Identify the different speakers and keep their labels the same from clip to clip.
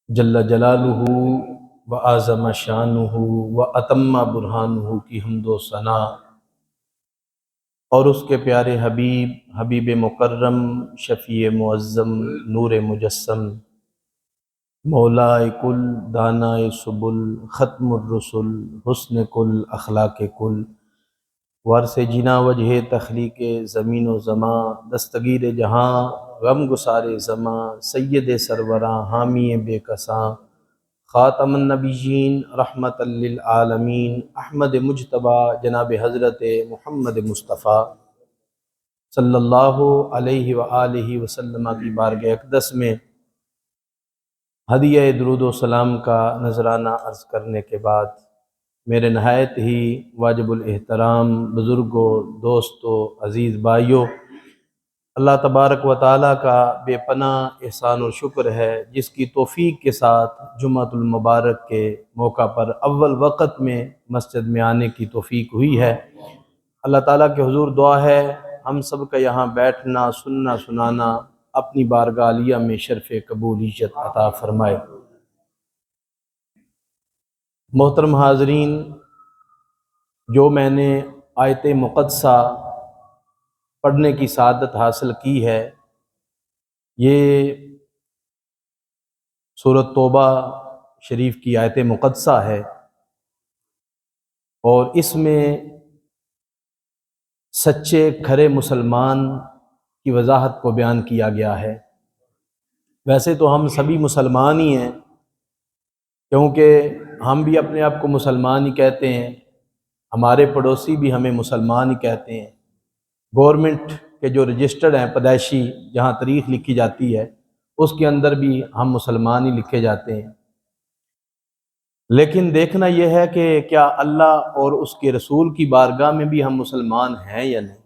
Speaker 1: جل جلالہ و اعظم شانہ و اتم برہانہ کی حمد و ثنا، اور اس کے پیارے حبیب مکرم، شفیع معظم، نور مجسم، مولائے کل، دانائے سبل، ختم الرسل، حسن کل، اخلاق کل، وارث جنا وجہ تخلیق زمین و زماں، دستگیر جہاں، غم گسار زماں، سید سروراں، حامی بے کساں، خاتم النبیین، رحمت للعالمین، احمد مجتبیٰ، جناب حضرت محمد مصطفیٰ صلی اللہ علیہ وآلہ وسلم کی بارگاہ اقدس میں ہدیہ درود و سلام کا نذرانہ عرض کرنے کے بعد، میرے نہایت ہی واجب الاحترام بزرگوں، دوستوں، عزیز بھائیوں، اللہ تبارک و تعالیٰ کا بے پناہ احسان و شکر ہے جس کی توفیق کے ساتھ جمعۃ المبارک کے موقع پر اول وقت میں مسجد میں آنے کی توفیق ہوئی ہے۔ اللہ تعالیٰ کے حضور دعا ہے ہم سب کا یہاں بیٹھنا، سننا، سنانا اپنی بارگاہ عالیہ میں شرف قبولیت عطا فرمائے۔ محترم حاضرین، جو میں نے آیت مقدسہ پڑھنے کی سعادت حاصل کی ہے، یہ سورۃ توبہ شریف کی آیت مقدسہ ہے، اور اس میں سچے کھرے مسلمان کی وضاحت کو بیان کیا گیا ہے۔ ویسے تو ہم سبھی مسلمان ہی ہیں، کیونکہ ہم بھی اپنے آپ کو مسلمان ہی کہتے ہیں، ہمارے پڑوسی بھی ہمیں مسلمان ہی کہتے ہیں، گورنمنٹ کے جو رجسٹرڈ ہیں پیدائشی جہاں تاریخ لکھی جاتی ہے اس کے اندر بھی ہم مسلمان ہی لکھے جاتے ہیں۔ لیکن دیکھنا یہ ہے کہ کیا اللہ اور اس کے رسول کی بارگاہ میں بھی ہم مسلمان ہیں یا نہیں۔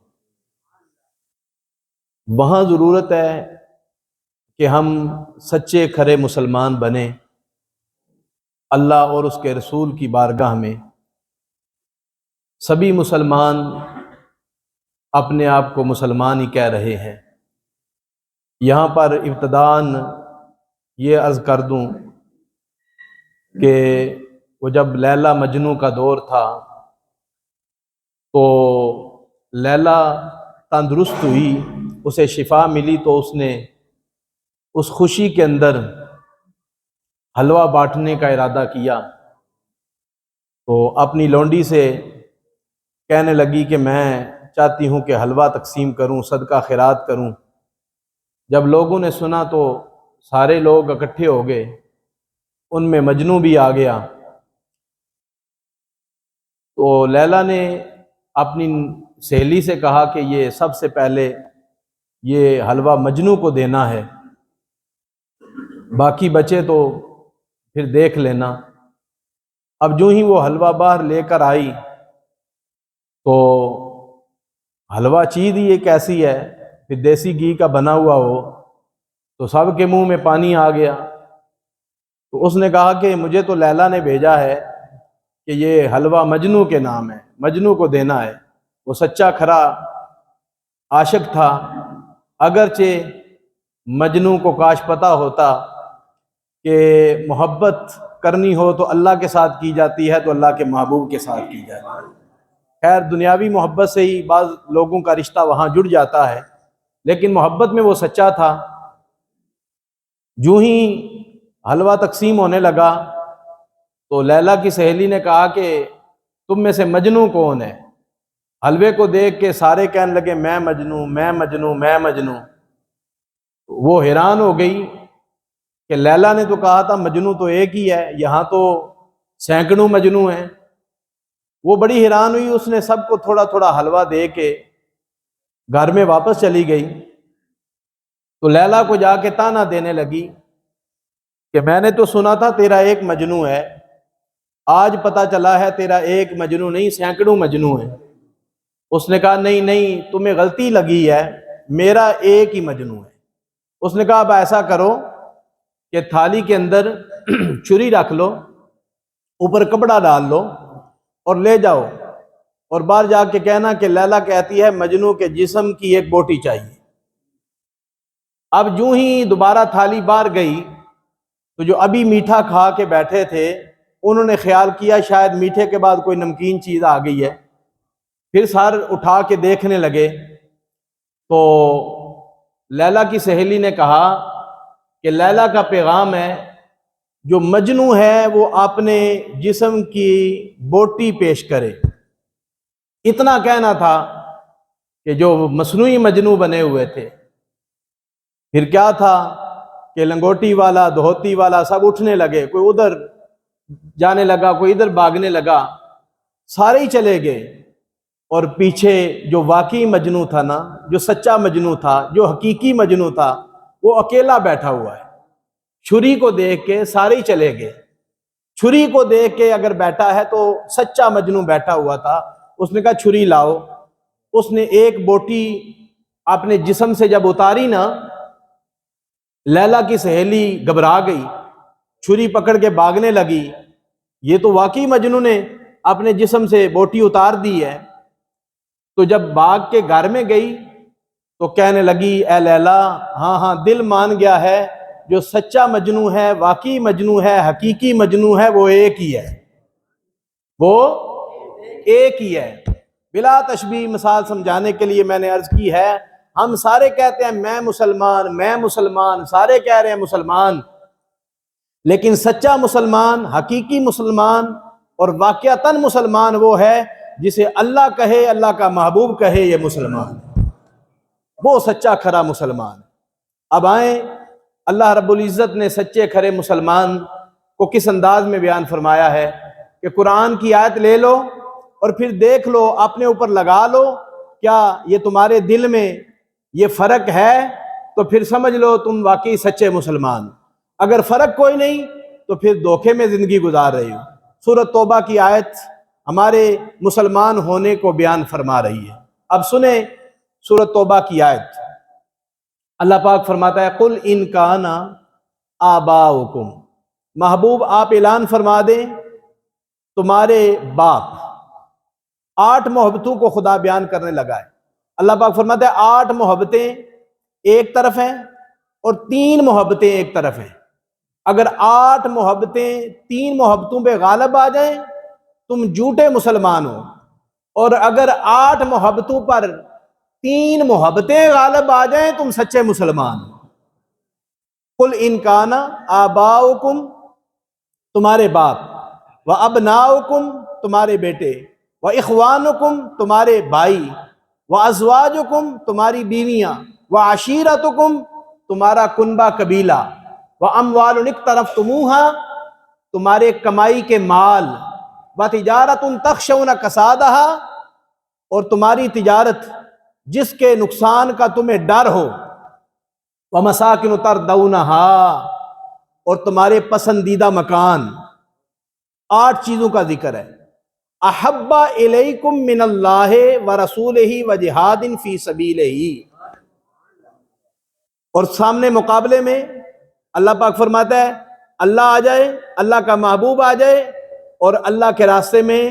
Speaker 1: وہاں ضرورت ہے کہ ہم سچے کھرے مسلمان بنیں، اللہ اور اس کے رسول کی بارگاہ میں سبھی مسلمان اپنے آپ کو مسلمان ہی کہہ رہے ہیں۔ یہاں پر ابتداً یہ عرض کر دوں کہ وہ جب لیلا مجنوں کا دور تھا تو لیلا تندرست ہوئی، اسے شفا ملی، تو اس نے اس خوشی کے اندر حلوہ بانٹنے کا ارادہ کیا، تو اپنی لونڈی سے کہنے لگی کہ میں چاہتی ہوں کہ حلوہ تقسیم کروں، صدقہ خیرات کروں۔ جب لوگوں نے سنا تو سارے لوگ اکٹھے ہو گئے، ان میں مجنوں بھی آ گیا۔ تو لیلا نے اپنی سہیلی سے کہا کہ یہ سب سے پہلے یہ حلوہ مجنوں کو دینا ہے، باقی بچے تو پھر دیکھ لینا۔ اب جو ہی وہ حلوہ باہر لے کر آئی تو حلوہ چیز ہی ایک ایسی ہے، پھر دیسی گھی کا بنا ہوا ہو تو سب کے منہ میں پانی آ گیا۔ تو اس نے کہا کہ مجھے تو لیلا نے بھیجا ہے کہ یہ حلوہ مجنوں کے نام ہے، مجنوں کو دینا ہے۔ وہ سچا کھرا عاشق تھا، اگرچہ مجنوں کو کاش پتہ ہوتا کہ محبت کرنی ہو تو اللہ کے ساتھ کی جاتی ہے، تو اللہ کے محبوب کے ساتھ کی جاتی ہے۔ خیر دنیاوی محبت سے ہی بعض لوگوں کا رشتہ وہاں جڑ جاتا ہے، لیکن محبت میں وہ سچا تھا۔ جو ہی حلوہ تقسیم ہونے لگا تو لیلا کی سہیلی نے کہا کہ تم میں سے مجنوں کون ہے؟ حلوے کو دیکھ کے سارے کہنے لگے میں مجنوں، میں مجنوں، میں مجنوں۔ وہ حیران ہو گئی کہ لیلا نے تو کہا تھا مجنوں تو ایک ہی ہے، یہاں تو سینکڑوں مجنوں ہیں۔ وہ بڑی حیران ہوئی، اس نے سب کو تھوڑا تھوڑا حلوہ دے کے گھر میں واپس چلی گئی۔ تو لیلا کو جا کے طعنہ دینے لگی کہ میں نے تو سنا تھا تیرا ایک مجنوں ہے، آج پتہ چلا ہے تیرا ایک مجنوں نہیں سینکڑوں مجنوں ہیں۔ اس نے کہا نہیں نہیں، تمہیں غلطی لگی ہے، میرا ایک ہی مجنوں ہے۔ اس نے کہا اب ایسا کرو کہ تھالی کے اندر چھری رکھ لو، اوپر کپڑا ڈال لو اور لے جاؤ، اور باہر جا کے کہنا کہ لیلا کہتی ہے مجنوں کے جسم کی ایک بوٹی چاہیے۔ اب جو ہی دوبارہ تھالی باہر گئی تو جو ابھی میٹھا کھا کے بیٹھے تھے انہوں نے خیال کیا شاید میٹھے کے بعد کوئی نمکین چیز آ گئی ہے، پھر سر اٹھا کے دیکھنے لگے تو لیلا کی سہیلی نے کہا کہ لیلا کا پیغام ہے، جو مجنو ہے وہ اپنے جسم کی بوٹی پیش کرے۔ اتنا کہنا تھا کہ جو مصنوعی مجنو بنے ہوئے تھے، پھر کیا تھا کہ لنگوٹی والا دھوتی والا سب اٹھنے لگے، کوئی ادھر جانے لگا کوئی ادھر بھاگنے لگا، سارے ہی چلے گئے، اور پیچھے جو واقعی مجنو تھا نا، جو سچا مجنو تھا، جو حقیقی مجنو تھا، وہ اکیلا بیٹھا ہوا ہے۔ چھری کو دیکھ کے سارے ہی چلے گئے، چھری کو دیکھ کے اگر بیٹھا ہے تو سچا مجنو بیٹھا ہوا تھا۔ اس نے کہا چھری لاؤ، اس نے ایک بوٹی اپنے جسم سے جب اتاری نا، لیلا کی سہیلی گھبرا گئی، چھری پکڑ کے بھاگنے لگی، یہ تو واقعی مجنو نے اپنے جسم سے بوٹی اتار دی ہے۔ تو جب بھاگ کے گھر میں گئی تو کہنے لگی اے لیلا، ہاں ہاں دل مان گیا ہے، جو سچا مجنو ہے، واقعی مجنو ہے، حقیقی مجنو ہے، وہ ایک ہی ہے، وہ ایک ہی ہے۔ بلا تشبیہ مثال سمجھانے کے لیے میں نے عرض کی ہے، ہم سارے کہتے ہیں میں مسلمان، میں مسلمان، سارے کہہ رہے ہیں مسلمان، لیکن سچا مسلمان، حقیقی مسلمان اور واقعتاً مسلمان وہ ہے جسے اللہ کہے، اللہ کا محبوب کہے یہ مسلمان، وہ سچا کھرا مسلمان۔ اب آئیں، اللہ رب العزت نے سچے کھرے مسلمان کو کس انداز میں بیان فرمایا ہے کہ قرآن کی آیت لے لو اور پھر دیکھ لو، اپنے اوپر لگا لو، کیا یہ تمہارے دل میں یہ فرق ہے تو پھر سمجھ لو تم واقعی سچے مسلمان، اگر فرق کوئی نہیں تو پھر دھوکے میں زندگی گزار رہی ہو۔ سورۃ توبہ کی آیت ہمارے مسلمان ہونے کو بیان فرما رہی ہے۔ اب سنیں سورۃ توبہ کی آیت، اللہ پاک فرماتا ہے قل ان کان آباؤکم، محبوب آپ اعلان فرما دیں تمہارے باپ۔ 8 محبتوں کو خدا بیان کرنے لگا ہے۔ اللہ پاک فرماتا ہے 8 محبتیں ایک طرف ہیں اور 3 محبتیں ایک طرف ہیں۔ اگر 8 محبتیں 3 محبتوں پہ غالب آ جائیں تم جھوٹے مسلمان ہو، اور اگر 8 محبتوں پر 3 محبتیں غالب آ جائیں تم سچے مسلمان ہو۔ قل ان کان آباؤکم، تمہارے باپ، و ابناؤکم، تمہارے بیٹے، و اخوانکم، تمہارے بھائی، و ازواجکم، تمہاری بیویاں، و عشیرتکم، تمہارا کنبہ قبیلہ، و اموال اقترفتموہا، تمہارے کمائی کے مال، و تجارت تخشون کسادہا، اور تمہاری تجارت جس کے نقصان کا تمہیں ڈر ہو، و مساکن ترضونہا، اور تمہارے پسندیدہ مکان۔ 8 چیزوں کا ذکر ہے۔ احب الیکم من اللہ و رسولہ و جہاد فی سبیلہ، اور سامنے مقابلے میں اللہ پاک فرماتا ہے اللہ آ جائے، اللہ کا محبوب آ جائے، اور اللہ کے راستے میں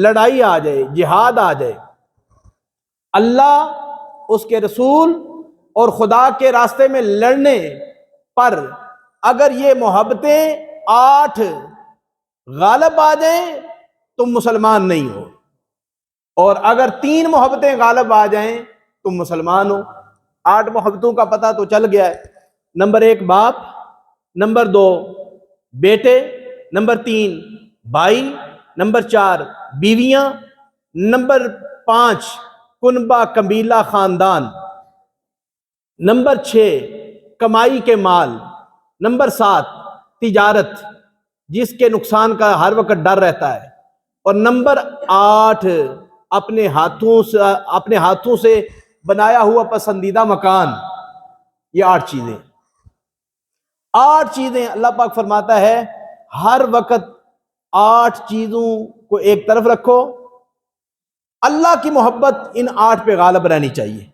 Speaker 1: لڑائی آ جائے، جہاد آ جائے۔ اللہ، اس کے رسول اور خدا کے راستے میں لڑنے پر اگر یہ محبتیں 8 غالب آ جائیں تم مسلمان نہیں ہو، اور اگر 3 محبتیں غالب آ جائیں تم مسلمان ہو۔ 8 محبتوں کا پتہ تو چل گیا ہے۔ نمبر 1 باپ، نمبر 2 بیٹے، نمبر 3 بھائی، نمبر 4 بیویاں، نمبر 5 کنبہ قبیلہ خاندان، نمبر 6 کمائی کے مال، نمبر 7 تجارت جس کے نقصان کا ہر وقت ڈر رہتا ہے، اور نمبر 8 اپنے ہاتھوں سے بنایا ہوا پسندیدہ مکان۔ یہ 8 چیزیں، 8 چیزیں اللہ پاک فرماتا ہے ہر وقت 8 چیزوں کو ایک طرف رکھو۔ اللہ کی محبت ان 8 پہ غالب رہنی چاہیے،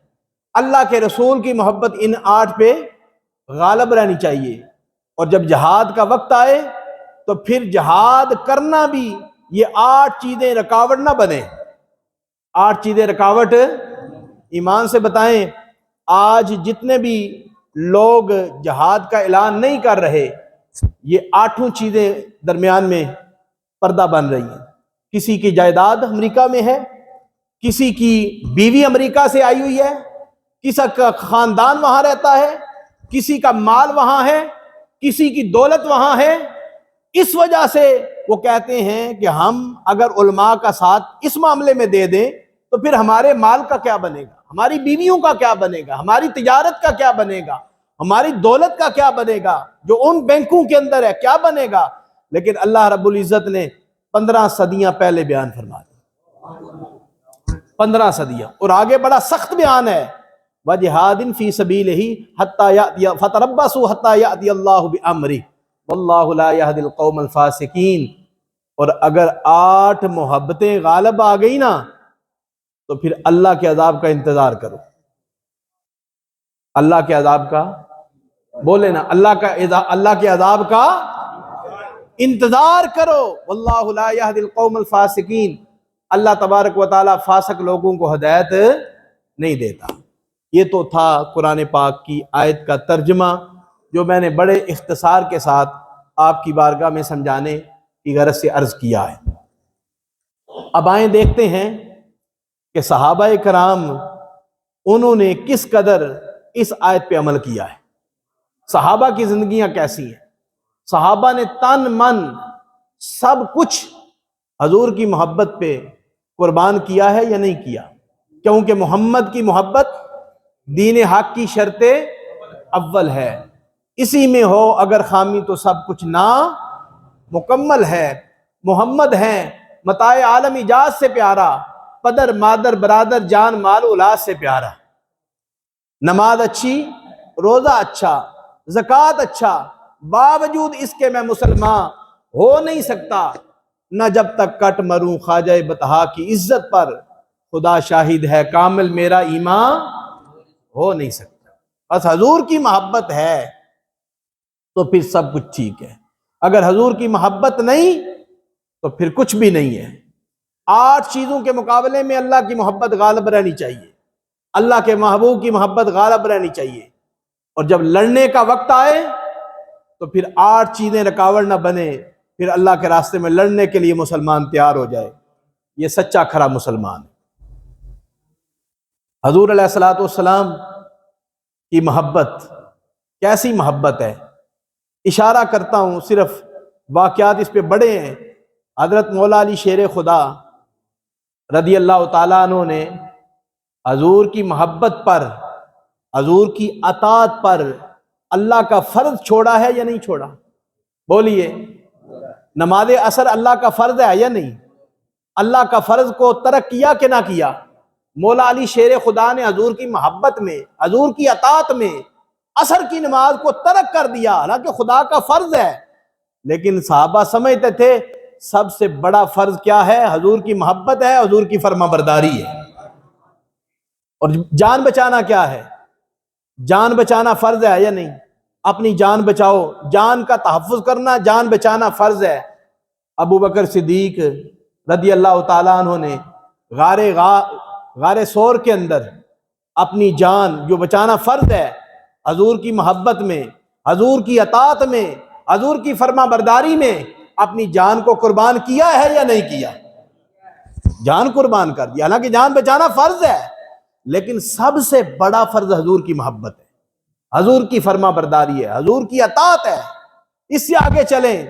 Speaker 1: اللہ کے رسول کی محبت ان 8 پہ غالب رہنی چاہیے، اور جب جہاد کا وقت آئے تو پھر جہاد کرنا بھی یہ 8 چیزیں رکاوٹ نہ بنے۔ 8 چیزیں رکاوٹ، ایمان سے بتائیں آج جتنے بھی لوگ جہاد کا اعلان نہیں کر رہے، یہ 8 چیزیں درمیان میں پردہ بن رہی ہیں. کسی کی جائیداد امریکہ میں ہے، کسی کی بیوی امریکہ سے آئی ہوئی ہے، کسی کا خاندان وہاں رہتا ہے، کسی کا مال وہاں ہے، کسی کی دولت وہاں ہے. اس وجہ سے وہ کہتے ہیں کہ ہم اگر علماء کا ساتھ اس معاملے میں دے دیں تو پھر ہمارے مال کا کیا بنے گا، ہماری بیویوں کا کیا بنے گا، ہماری تجارت کا کیا بنے گا، ہماری دولت کا کیا بنے گا، جو ان بینکوں کے اندر ہے کیا بنے گا. لیکن اللہ رب العزت نے 15 صدیاں پہلے بیان فرما دی، 15 صدیاں، اور آگے بڑا سخت بیان ہے. وَجِهَادٍ فِي سَبِيلِهِ حَتَّى يَأْتِيَ فَتَرَبَّصُوا حَتَّى يَأْتِيَ اللَّهُ بِأَمْرِهِ وَاللَّهُ لَا يَهْدِي الْقَوْمَ الْفَاسِقِينَ. اور اگر 8 محبتیں غالب آ گئی نا تو پھر اللہ کے عذاب کا انتظار کرو. اللہ کے عذاب کا، بولے نا، اللہ کے عذاب کا انتظار کرو. واللہ لا یہدی القوم الفاسقین. اللہ تبارک و تعالی فاسق لوگوں کو ہدایت نہیں دیتا. یہ تو تھا قرآن پاک کی آیت کا ترجمہ جو میں نے بڑے اختصار کے ساتھ آپ کی بارگاہ میں سمجھانے کی غرض سے عرض کیا ہے. اب آئیں دیکھتے ہیں کہ صحابہ کرام انہوں نے کس قدر اس آیت پہ عمل کیا ہے. صحابہ کی زندگیاں کیسی ہیں؟ صحابہ نے تن من سب کچھ حضور کی محبت پہ قربان کیا ہے یا نہیں کیا؟ کیونکہ محمد کی محبت دین حق کی شرط اول ہے. اسی میں ہو اگر خامی تو سب کچھ نا مکمل ہے. محمد ہیں متاع عالم ایجاز سے پیارا، پدر مادر برادر جان مال اولاد سے پیارا. نماز اچھی، روزہ اچھا، زکوٰۃ اچھا، باوجود اس کے میں مسلمان ہو نہیں سکتا. نہ جب تک کٹ مروں خواجہ بطحا کی عزت پر، خدا شاہد ہے کامل میرا ایمان ہو نہیں سکتا. بس حضور کی محبت ہے تو پھر سب کچھ ٹھیک ہے. اگر حضور کی محبت نہیں تو پھر کچھ بھی نہیں ہے. 8 چیزوں کے مقابلے میں اللہ کی محبت غالب رہنی چاہیے، اللہ کے محبوب کی محبت غالب رہنی چاہیے. اور جب لڑنے کا وقت آئے تو پھر 8 چیزیں رکاوٹ نہ بنے، پھر اللہ کے راستے میں لڑنے کے لیے مسلمان تیار ہو جائے. یہ سچا کھرا مسلمان ہے. حضور علیہ الصلوۃ والسلام کی محبت کیسی محبت ہے؟ اشارہ کرتا ہوں، صرف واقعات اس پہ بڑے ہیں. حضرت مولا علی شیر خدا رضی اللہ تعالیٰ عنہ نے حضور کی محبت پر، حضور کی اطاعت پر اللہ کا فرض چھوڑا ہے یا نہیں چھوڑا؟ بولیے. نماز عصر اللہ کا فرض ہے یا نہیں؟ اللہ کا فرض کو ترک کیا کہ نہ کیا؟ مولا علی شیر خدا نے حضور کی محبت میں، حضور کی اطاعت میں عصر کی نماز کو ترک کر دیا، حالانکہ خدا کا فرض ہے. لیکن صحابہ سمجھتے تھے سب سے بڑا فرض کیا ہے؟ حضور کی محبت ہے، حضور کی فرما برداری ہے. اور جان بچانا کیا ہے؟ جان بچانا فرض ہے یا نہیں؟ اپنی جان بچاؤ، جان کا تحفظ کرنا، جان بچانا فرض ہے. ابو بکر صدیق رضی اللہ تعالیٰ عنہ نے غار سور کے اندر اپنی جان جو بچانا فرض ہے، حضور کی محبت میں، حضور کی اطاعت میں، حضور کی فرما برداری میں اپنی جان کو قربان کیا ہے یا نہیں کیا؟ جان قربان کر دیا. حالانکہ جان بچانا فرض ہے، لیکن سب سے بڑا فرض حضور کی محبت ہے، حضور کی فرما برداری ہے، حضور کی اطاعت ہے. اس سے آگے چلیں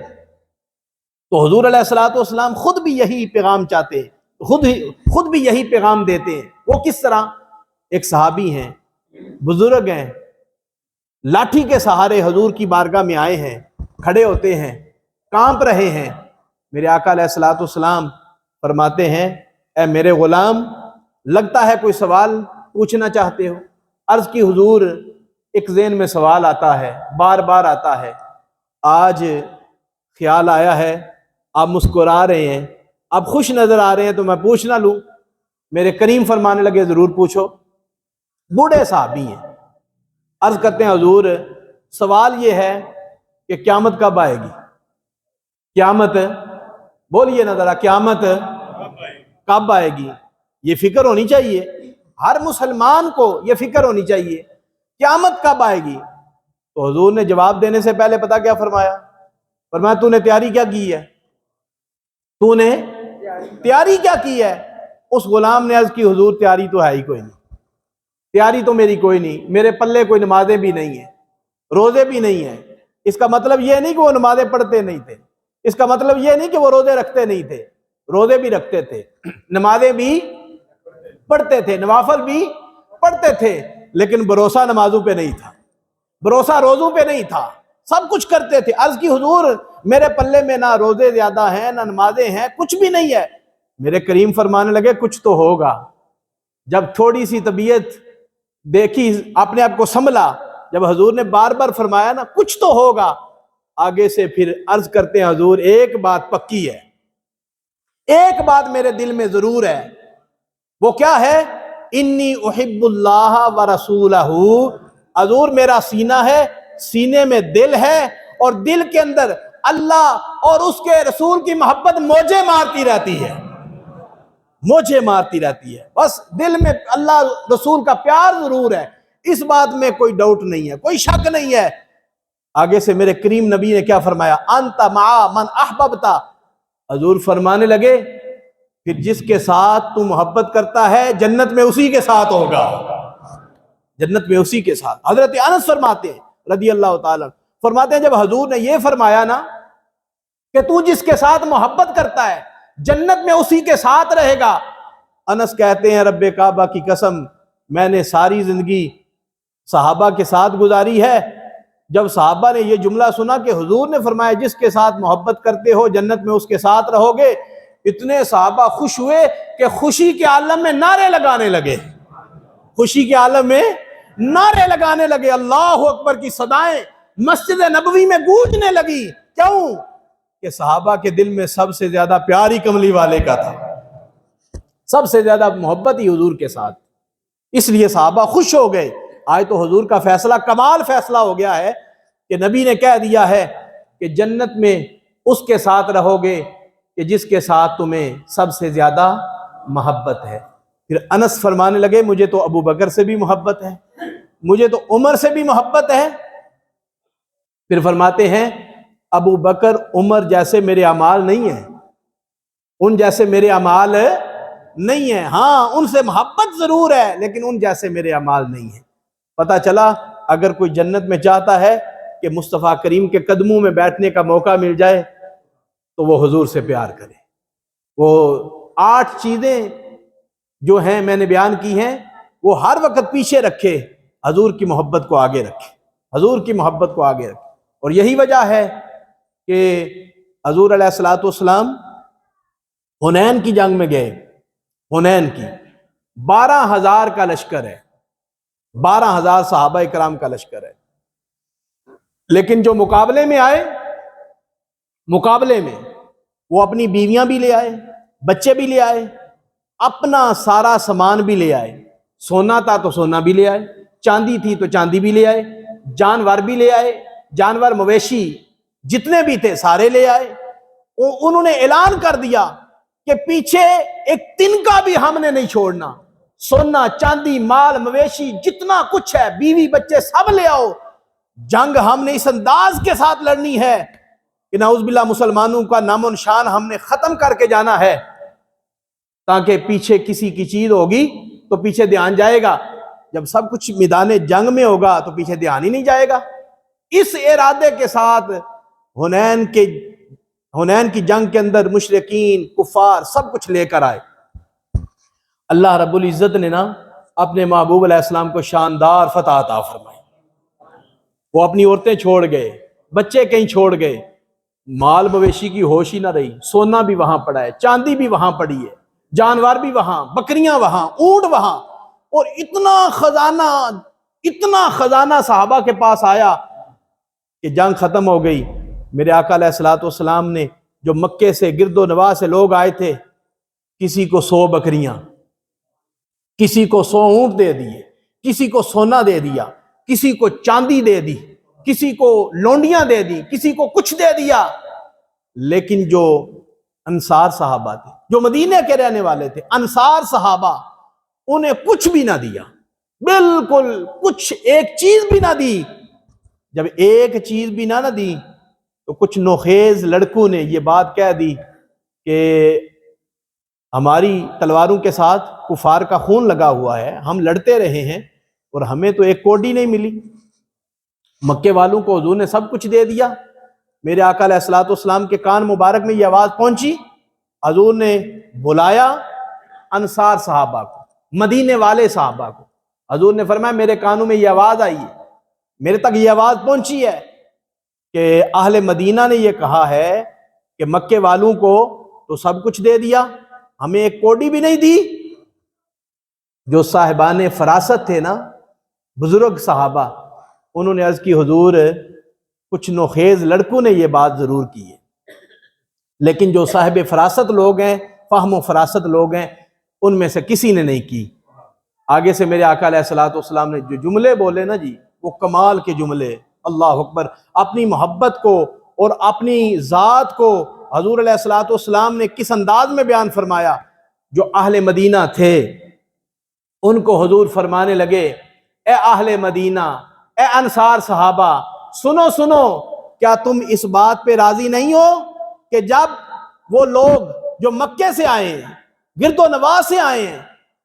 Speaker 1: تو حضور علیہ الصلوۃ والسلام خود بھی یہی پیغام چاہتے، خود بھی یہی پیغام دیتے ہیں. وہ کس طرح؟ ایک صحابی ہیں، بزرگ ہیں، لاٹھی کے سہارے حضور کی بارگاہ میں آئے ہیں، کھڑے ہوتے ہیں، کانپ رہے ہیں. میرے آقا علیہ الصلوۃ والسلام فرماتے ہیں اے میرے غلام، لگتا ہے کوئی سوال پوچھنا چاہتے ہو. عرض کی حضور ایک ذہن میں سوال آتا ہے، بار بار آتا ہے. آج خیال آیا ہے، آپ مسکرا رہے ہیں، آپ خوش نظر آ رہے ہیں تو میں پوچھ نہ لوں؟ میرے کریم فرمانے لگے ضرور پوچھو. بوڑھے صحابی ہیں، عرض کرتے ہیں حضور سوال یہ ہے کہ قیامت کب آئے گی؟ قیامت، بولیے نہ ذرا، قیامت کب آئے گی؟ یہ فکر ہونی چاہیے ہر مسلمان کو، یہ فکر ہونی چاہیے قیامت کب آئے گی. تو حضور نے جواب دینے سے پہلے پتہ کیا فرمایا؟ فرمایا تو نے تیاری کیا کی ہے؟ تو نے تیاری کیا کی ہے؟ اس غلام نے عرض کی حضور تیاری تو ہے ہی کوئی نہیں، تیاری تو میری کوئی نہیں، میرے پلے کوئی نمازیں بھی نہیں ہیں، روزے بھی نہیں ہیں۔ اس کا مطلب یہ نہیں کہ وہ نمازیں پڑھتے نہیں تھے، اس کا مطلب یہ نہیں کہ وہ روزے رکھتے نہیں تھے، روزے بھی رکھتے تھے، نمازیں بھی پڑھتے تھے، نوافل بھی پڑھتے تھے، لیکن بھروسہ نمازوں پہ نہیں تھا، بھروسہ روزوں پہ نہیں تھا، سب کچھ کرتے تھے۔ عرض کی حضور میرے پلے میں نہ روزے زیادہ ہیں نہ نمازیں ہیں، کچھ بھی نہیں ہے۔ میرے کریم فرمانے لگے کچھ تو ہوگا۔ جب تھوڑی سی طبیعت دیکھی، اپنے آپ کو سنبھلا، جب حضور نے بار بار فرمایا نا کچھ تو ہوگا، آگے سے پھر عرض کرتے ہیں حضور ایک بات پکی ہے، ایک بات میرے دل میں ضرور ہے، وہ کیا ہے؟ انی احب اللہ و رسولہ۔ حضور میرا سینہ ہے، سینے میں دل ہے، اور دل کے اندر اللہ اور اس کے رسول کی محبت موجیں مارتی رہتی ہے، موجیں مارتی رہتی ہے، بس دل میں اللہ رسول کا پیار ضرور ہے، اس بات میں کوئی ڈاؤٹ نہیں ہے، کوئی شک نہیں ہے۔ آگے سے میرے کریم نبی نے کیا فرمایا؟ انت مع من احببتا۔ حضور فرمانے لگے پھر جس کے ساتھ تو محبت کرتا ہے جنت میں اسی کے ساتھ ہوگا، جنت میں اسی کے ساتھ۔ حضرت انس فرماتے ہیں رضی اللہ تعالیٰ، فرماتے ہیں جب حضور نے یہ فرمایا نا کہ تو جس کے ساتھ محبت کرتا ہے جنت میں اسی کے ساتھ رہے گا، انس کہتے ہیں رب کعبہ کی قسم میں نے ساری زندگی صحابہ کے ساتھ گزاری ہے، جب صحابہ نے یہ جملہ سنا کہ حضور نے فرمایا جس کے ساتھ محبت کرتے ہو جنت میں اس کے ساتھ رہو گے، اتنے صحابہ خوش ہوئے کہ خوشی کے عالم میں نعرے لگانے لگے، خوشی کے عالم میں نعرے لگانے لگے، اللہ اکبر کی صدائیں مسجد نبوی میں گونجنے لگی۔ کیوں؟ کہ صحابہ کے دل میں سب سے زیادہ پیار ہی کملی والے کا تھا، سب سے زیادہ محبت ہی حضور کے ساتھ، اس لیے صحابہ خوش ہو گئے۔ آج تو حضور کا فیصلہ کمال فیصلہ ہو گیا ہے کہ نبی نے کہہ دیا ہے کہ جنت میں اس کے ساتھ رہو گے کہ جس کے ساتھ تمہیں سب سے زیادہ محبت ہے۔ پھر انس فرمانے لگے مجھے تو ابو بکر سے بھی محبت ہے، مجھے تو عمر سے بھی محبت ہے۔ پھر فرماتے ہیں ابو بکر عمر جیسے میرے اعمال نہیں ہیں، ان جیسے میرے اعمال نہیں ہیں، ہاں ان سے محبت ضرور ہے لیکن ان جیسے میرے اعمال نہیں ہیں۔ پتہ چلا اگر کوئی جنت میں چاہتا ہے کہ مصطفیٰ کریم کے قدموں میں بیٹھنے کا موقع مل جائے تو وہ حضور سے پیار کرے۔ وہ 8 چیزیں جو ہیں میں نے بیان کی ہیں، وہ ہر وقت پیچھے رکھے، حضور کی محبت کو آگے رکھے، حضور کی محبت کو آگے رکھے۔ اور یہی وجہ ہے کہ حضور علیہ الصلوۃ والسلام حنین کی جنگ میں گئے، حنین کی 12,000 کا لشکر ہے، 12,000 صحابہ کرام کا لشکر ہے، لیکن جو مقابلے میں آئے، مقابلے میں وہ اپنی بیویاں بھی لے آئے، بچے بھی لے آئے، اپنا سارا سامان بھی لے آئے، سونا تھا تو سونا بھی لے آئے، چاندی تھی تو چاندی بھی لے آئے، جانور بھی لے آئے، جانور مویشی جتنے بھی تھے سارے لے آئے۔ انہوں نے اعلان کر دیا کہ پیچھے ایک تنکا بھی ہم نے نہیں چھوڑنا، سونا چاندی مال مویشی جتنا کچھ ہے بیوی بچے سب لے آؤ، جنگ ہم نے اس انداز کے ساتھ لڑنی ہے کہ نعوذ باللہ مسلمانوں کا نام و نشان ہم نے ختم کر کے جانا ہے، تاکہ پیچھے کسی کی چیز ہوگی تو پیچھے دھیان جائے گا، جب سب کچھ میدان جنگ میں ہوگا تو پیچھے دھیان ہی نہیں جائے گا۔ اس ارادے کے ساتھ حنین کی جنگ کے اندر مشرکین کفار سب کچھ لے کر آئے۔ اللہ رب العزت نے نا اپنے محبوب علیہ السلام کو شاندار فتح عطا فرمائی، وہ اپنی عورتیں چھوڑ گئے، بچے کہیں چھوڑ گئے، مال مویشی کی ہوش ہی نہ رہی، سونا بھی وہاں پڑا ہے، چاندی بھی وہاں پڑی ہے، جانور بھی وہاں، بکریاں وہاں، اونٹ وہاں، اور اتنا خزانہ صحابہ کے پاس آیا کہ جنگ ختم ہو گئی۔ میرے آقا علیہ الصلوۃ والسلام نے جو مکے سے گرد و نواح سے لوگ آئے تھے، کسی کو 100 بکریاں، کسی کو 100 اونٹ دے دیے، کسی کو سونا دے دیا، کسی کو چاندی دے دی، کسی کو لونڈیاں دے دی، کسی کو کچھ دے دیا، لیکن جو انصار صحابہ تھے، جو مدینے کے رہنے والے تھے، انصار صحابہ، انہیں کچھ بھی نہ دیا، بالکل کچھ ایک چیز بھی نہ دی۔ جب ایک چیز بھی نہ دی تو کچھ نوخیز لڑکوں نے یہ بات کہہ دی کہ ہماری تلواروں کے ساتھ کفار کا خون لگا ہوا ہے، ہم لڑتے رہے ہیں اور ہمیں تو ایک کوڑی نہیں ملی۔ مکے والوں کو حضور نے سب کچھ دے دیا۔ میرے آقا علیہ الصلوۃ والسلام کے کان مبارک میں یہ آواز پہنچی، حضور نے بلایا انصار صحابہ کو، مدینے والے صحابہ کو۔ حضور نے فرمایا میرے کانوں میں یہ آواز آئی ہے، میرے تک یہ آواز پہنچی ہے کہ اہل مدینہ نے یہ کہا ہے کہ مکے والوں کو تو سب کچھ دے دیا، ہمیں ایک کوڑی بھی نہیں دی۔ جو صاحبان فراست تھے نا، بزرگ صحابہ، انہوں نے عرض کی حضور کچھ نوخیز لڑکوں نے یہ بات ضرور کی ہے، لیکن جو صاحب فراست لوگ ہیں، فہم و فراست لوگ ہیں، ان میں سے کسی نے نہیں کی۔ آگے سے میرے آقا علیہ الصلوۃ والسلام نے جو جملے بولے نا جی، وہ کمال کے جملے، اللہ اکبر۔ اپنی محبت کو اور اپنی ذات کو حضور علیہ الصلوۃ والسلام نے کس انداز میں بیان فرمایا۔ جو اہل مدینہ تھے ان کو حضور فرمانے لگے، اے اہل مدینہ، اے انصار صحابہ، سنو سنو، کیا تم اس بات پہ راضی نہیں ہو کہ جب وہ لوگ جو مکے سے آئے ہیں، گرد و نواح سے آئے ہیں،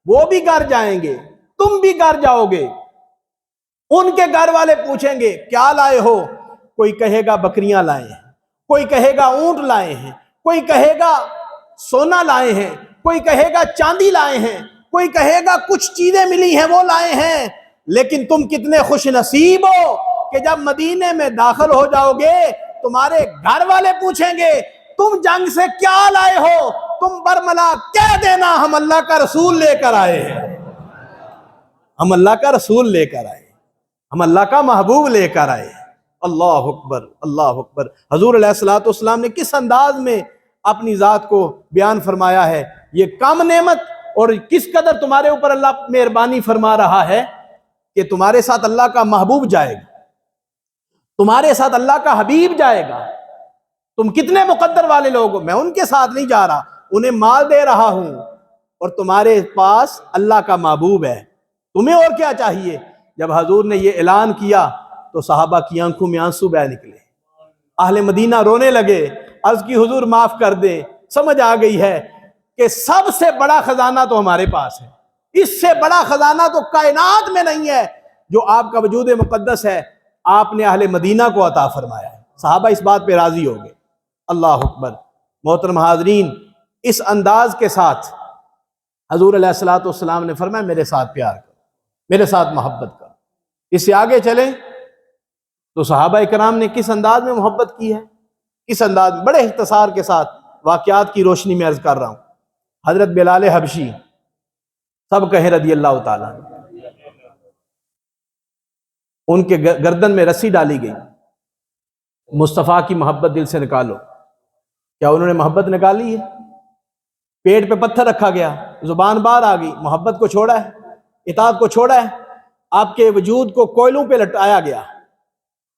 Speaker 1: وہ بھی گھر جائیں گے، تم بھی گھر جاؤ گے، ان کے گھر والے پوچھیں گے کیا لائے ہو؟ کوئی کہے گا بکریاں لائے ہیں، کوئی کہے گا اونٹ لائے ہیں، کوئی کہے گا سونا لائے ہیں، کوئی کہے گا چاندی لائے ہیں، کوئی کہے گا کچھ چیزیں ملی ہیں وہ لائے ہیں۔ لیکن تم کتنے خوش نصیب ہو کہ جب مدینے میں داخل ہو جاؤ گے تمہارے گھر والے پوچھیں گے تم جنگ سے کیا لائے ہو؟ تم برملا کہہ دینا ہم اللہ کا رسول لے کر آئے ہیں، ہم اللہ کا رسول لے کر آئے، ہم اللہ کا محبوب لے کر آئے۔ اللہ اکبر، اللہ اکبر۔ حضور علیہ الصلوۃ والسلام نے کس انداز میں اپنی ذات کو بیان فرمایا ہے، یہ کم نعمت اور کس قدر تمہارے اوپر اللہ مہربانی فرما رہا ہے کہ تمہارے ساتھ اللہ کا محبوب جائے گا، تمہارے ساتھ اللہ کا حبیب جائے گا۔ تم کتنے مقدر والے لوگ ہو، میں ان کے ساتھ نہیں جا رہا، انہیں مال دے رہا ہوں، اور تمہارے پاس اللہ کا محبوب ہے، تمہیں اور کیا چاہیے؟ جب حضور نے یہ اعلان کیا تو صحابہ کی آنکھوں میں آنسو بہہ نکلے، اہل مدینہ رونے لگے، عرض کی حضور معاف کر دیں، سمجھ آ گئی ہے کہ سب سے بڑا خزانہ تو ہمارے پاس ہے، اس سے بڑا خزانہ تو کائنات میں نہیں ہے جو آپ کا وجود مقدس ہے، آپ نے اہل مدینہ کو عطا فرمایا ہے۔ صحابہ اس بات پہ راضی ہو گئے۔ اللہ اکبر۔ محترم حاضرین، اس انداز کے ساتھ حضور علیہ الصلوۃ والسلام نے فرمایا میرے ساتھ پیار کرو، میرے ساتھ محبت کرو۔ اس سے آگے چلیں تو صحابہ کرام نے کس انداز میں محبت کی ہے، کس انداز میں، بڑے اختصار کے ساتھ واقعات کی روشنی میں عرض کر رہا ہوں۔ حضرت بلال حبشی، سب کہیں رضی اللہ تعالیٰ، ان کے گردن میں رسی ڈالی گئی، مصطفیٰ کی محبت دل سے نکالو۔ کیا انہوں نے محبت نکالی ہے؟ پیٹ پہ پتھر رکھا گیا، زبان باہر آ گئی، محبت کو چھوڑا ہے، اطاعت کو چھوڑا ہے۔ آپ کے وجود کو کوئلوں پہ لٹایا گیا،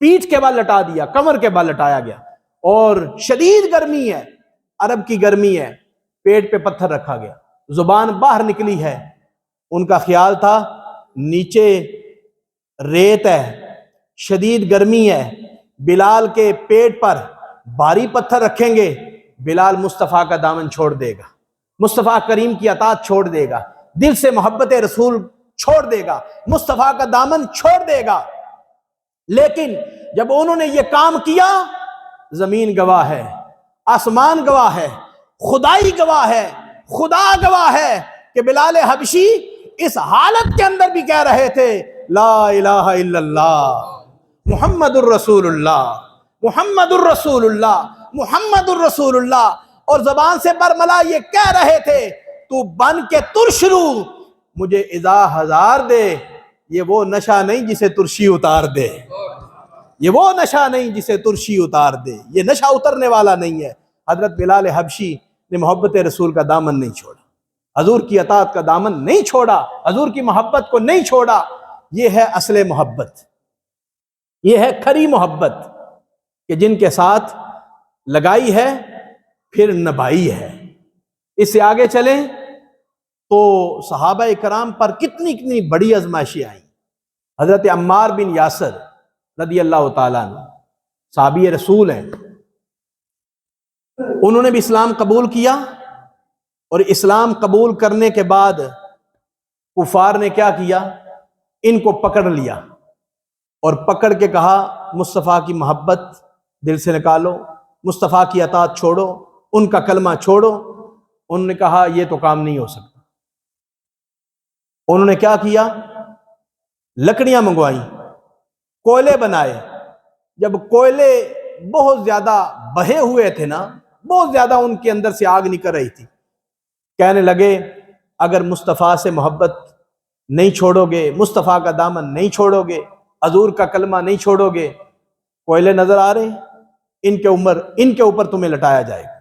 Speaker 1: پیٹھ کے بال لٹا دیا، کمر کے بال لٹایا گیا، اور شدید گرمی ہے، عرب کی گرمی ہے، پیٹ پہ پتھر رکھا گیا، زبان باہر نکلی ہے۔ ان کا خیال تھا نیچے ریت ہے، شدید گرمی ہے، بلال کے پیٹ پر بھاری پتھر رکھیں گے، بلال مصطفیٰ کا دامن چھوڑ دے گا، مصطفیٰ کریم کی اطاعت چھوڑ دے گا، دل سے محبت رسول چھوڑ دے گا، مصطفیٰ کا دامن چھوڑ دے گا۔ لیکن جب انہوں نے یہ کام کیا، زمین گواہ ہے، آسمان گواہ ہے، خدائی گواہ ہے، خدا گواہ ہے کہ بلال حبشی اس حالت کے اندر بھی کہہ رہے تھے لا الہ الا اللہ محمد الرسول اللہ، محمد الرسول اللہ، محمد الرسول اللہ، اور زبان سے برملا یہ کہہ رہے تھے تو بن کے ترش رو، مجھے اذا ہزار دے، یہ وہ نشہ نہیں جسے ترشی اتار دے، یہ وہ نشہ نہیں جسے ترشی اتار دے، یہ نشہ اترنے والا نہیں ہے۔ حضرت بلال حبشی نے محبت رسول کا دامن نہیں چھوڑا، حضور کی اطاعت کا دامن نہیں چھوڑا، حضور کی محبت کو نہیں چھوڑا۔ یہ ہے اصل محبت، یہ ہے کھری محبت کہ جن کے ساتھ لگائی ہے پھر نبھائی ہے۔ اس سے آگے چلیں تو صحابہ کرام پر کتنی بڑی آزمائشیں آئیں۔ حضرت عمار بن یاسر رضی اللہ تعالیٰ عنہ صحابی رسول ہیں، انہوں نے بھی اسلام قبول کیا، اور اسلام قبول کرنے کے بعد کفار نے کیا کیا، ان کو پکڑ لیا اور پکڑ کے کہا مصطفیٰ کی محبت دل سے نکالو، مصطفیٰ کی اطاعت چھوڑو، ان کا کلمہ چھوڑو۔ انہوں نے کہا یہ تو کام نہیں ہو سکتا۔ انہوں نے کیا کیا، لکڑیاں منگوائیں، کوئلے بنائے۔ جب کوئلے بہت زیادہ بہے ہوئے تھے نا، بہت زیادہ ان کے اندر سے آگ نکل رہی تھی، کہنے لگے اگر مصطفیٰ سے محبت نہیں چھوڑو گے، مصطفیٰ کا دامن نہیں چھوڑو گے، حضور کا کلمہ نہیں چھوڑو گے، کوئلے نظر آ رہے ہیں، ان کے اوپر تمہیں لٹایا جائے گا۔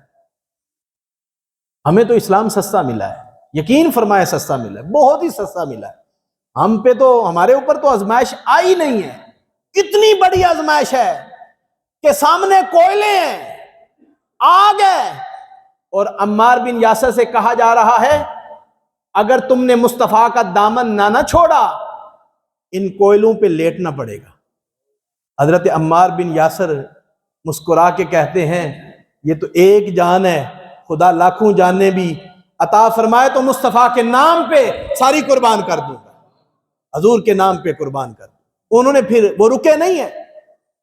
Speaker 1: ہمیں تو اسلام سستا ملا ہے، یقین فرمائے سستا ملا ہے، بہت ہی سستا ملا ہے۔ ہم پہ تو، ہمارے اوپر تو آزمائش آئی نہیں ہے۔ اتنی بڑی آزمائش ہے کہ سامنے کوئلے ہیں، آگ ہے، اور عمار بن یاسر سے کہا جا رہا ہے اگر تم نے مصطفیٰ کا دامن نہ چھوڑا ان کوئلوں پہ لیٹنا پڑے گا۔ حضرت عمار بن یاسر مسکرا کے کہتے ہیں یہ تو ایک جان ہے، خدا لاکھوں جانیں بھی عطا فرمائے تو مصطفیٰ کے نام پہ ساری قربان کر دوں گا، حضور کے نام پہ قربان کر دوں۔ انہوں نے پھر وہ رکے نہیں ہیں،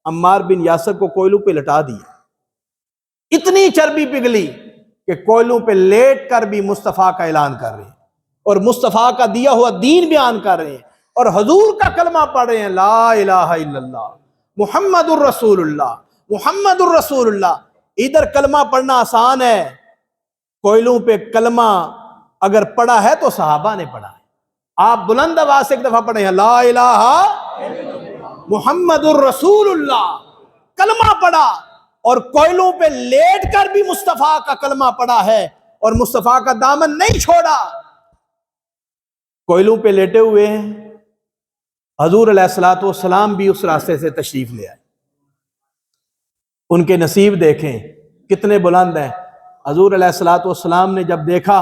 Speaker 1: عمار بن یاسر کو کوئلوں پہ لٹا دیا۔ اتنی چربی پگھلی کہ کوئلوں پہ لیٹ کر بھی مصطفیٰ کا اعلان کر رہے ہیں، اور مصطفیٰ کا دیا ہوا دین بیان کر رہے ہیں، اور حضور کا کلمہ پڑھ رہے ہیں، لا الہ الا اللہ محمد الرسول اللہ، محمد الرسول اللہ۔ ادھر کلمہ پڑھنا آسان ہے، کوئلوں پہ کلمہ اگر پڑھا ہے تو صحابہ نے پڑھا ہے۔ آپ بلند آواز سے ایک دفعہ پڑھیں، لا الہ محمد الرسول اللہ، کلمہ پڑھا، اور کوئلوں پہ لیٹ کر بھی مصطفیٰ کا کلمہ پڑھا ہے، اور مصطفیٰ کا دامن نہیں چھوڑا۔ کوئلوں پہ لیٹے ہوئے ہیں، حضور علیہ الصلوۃ والسلام بھی اس راستے سے تشریف لے آئے۔ ان کے نصیب دیکھیں کتنے بلند ہیں۔ حضور علیہ الصلوۃ والسلام نے جب دیکھا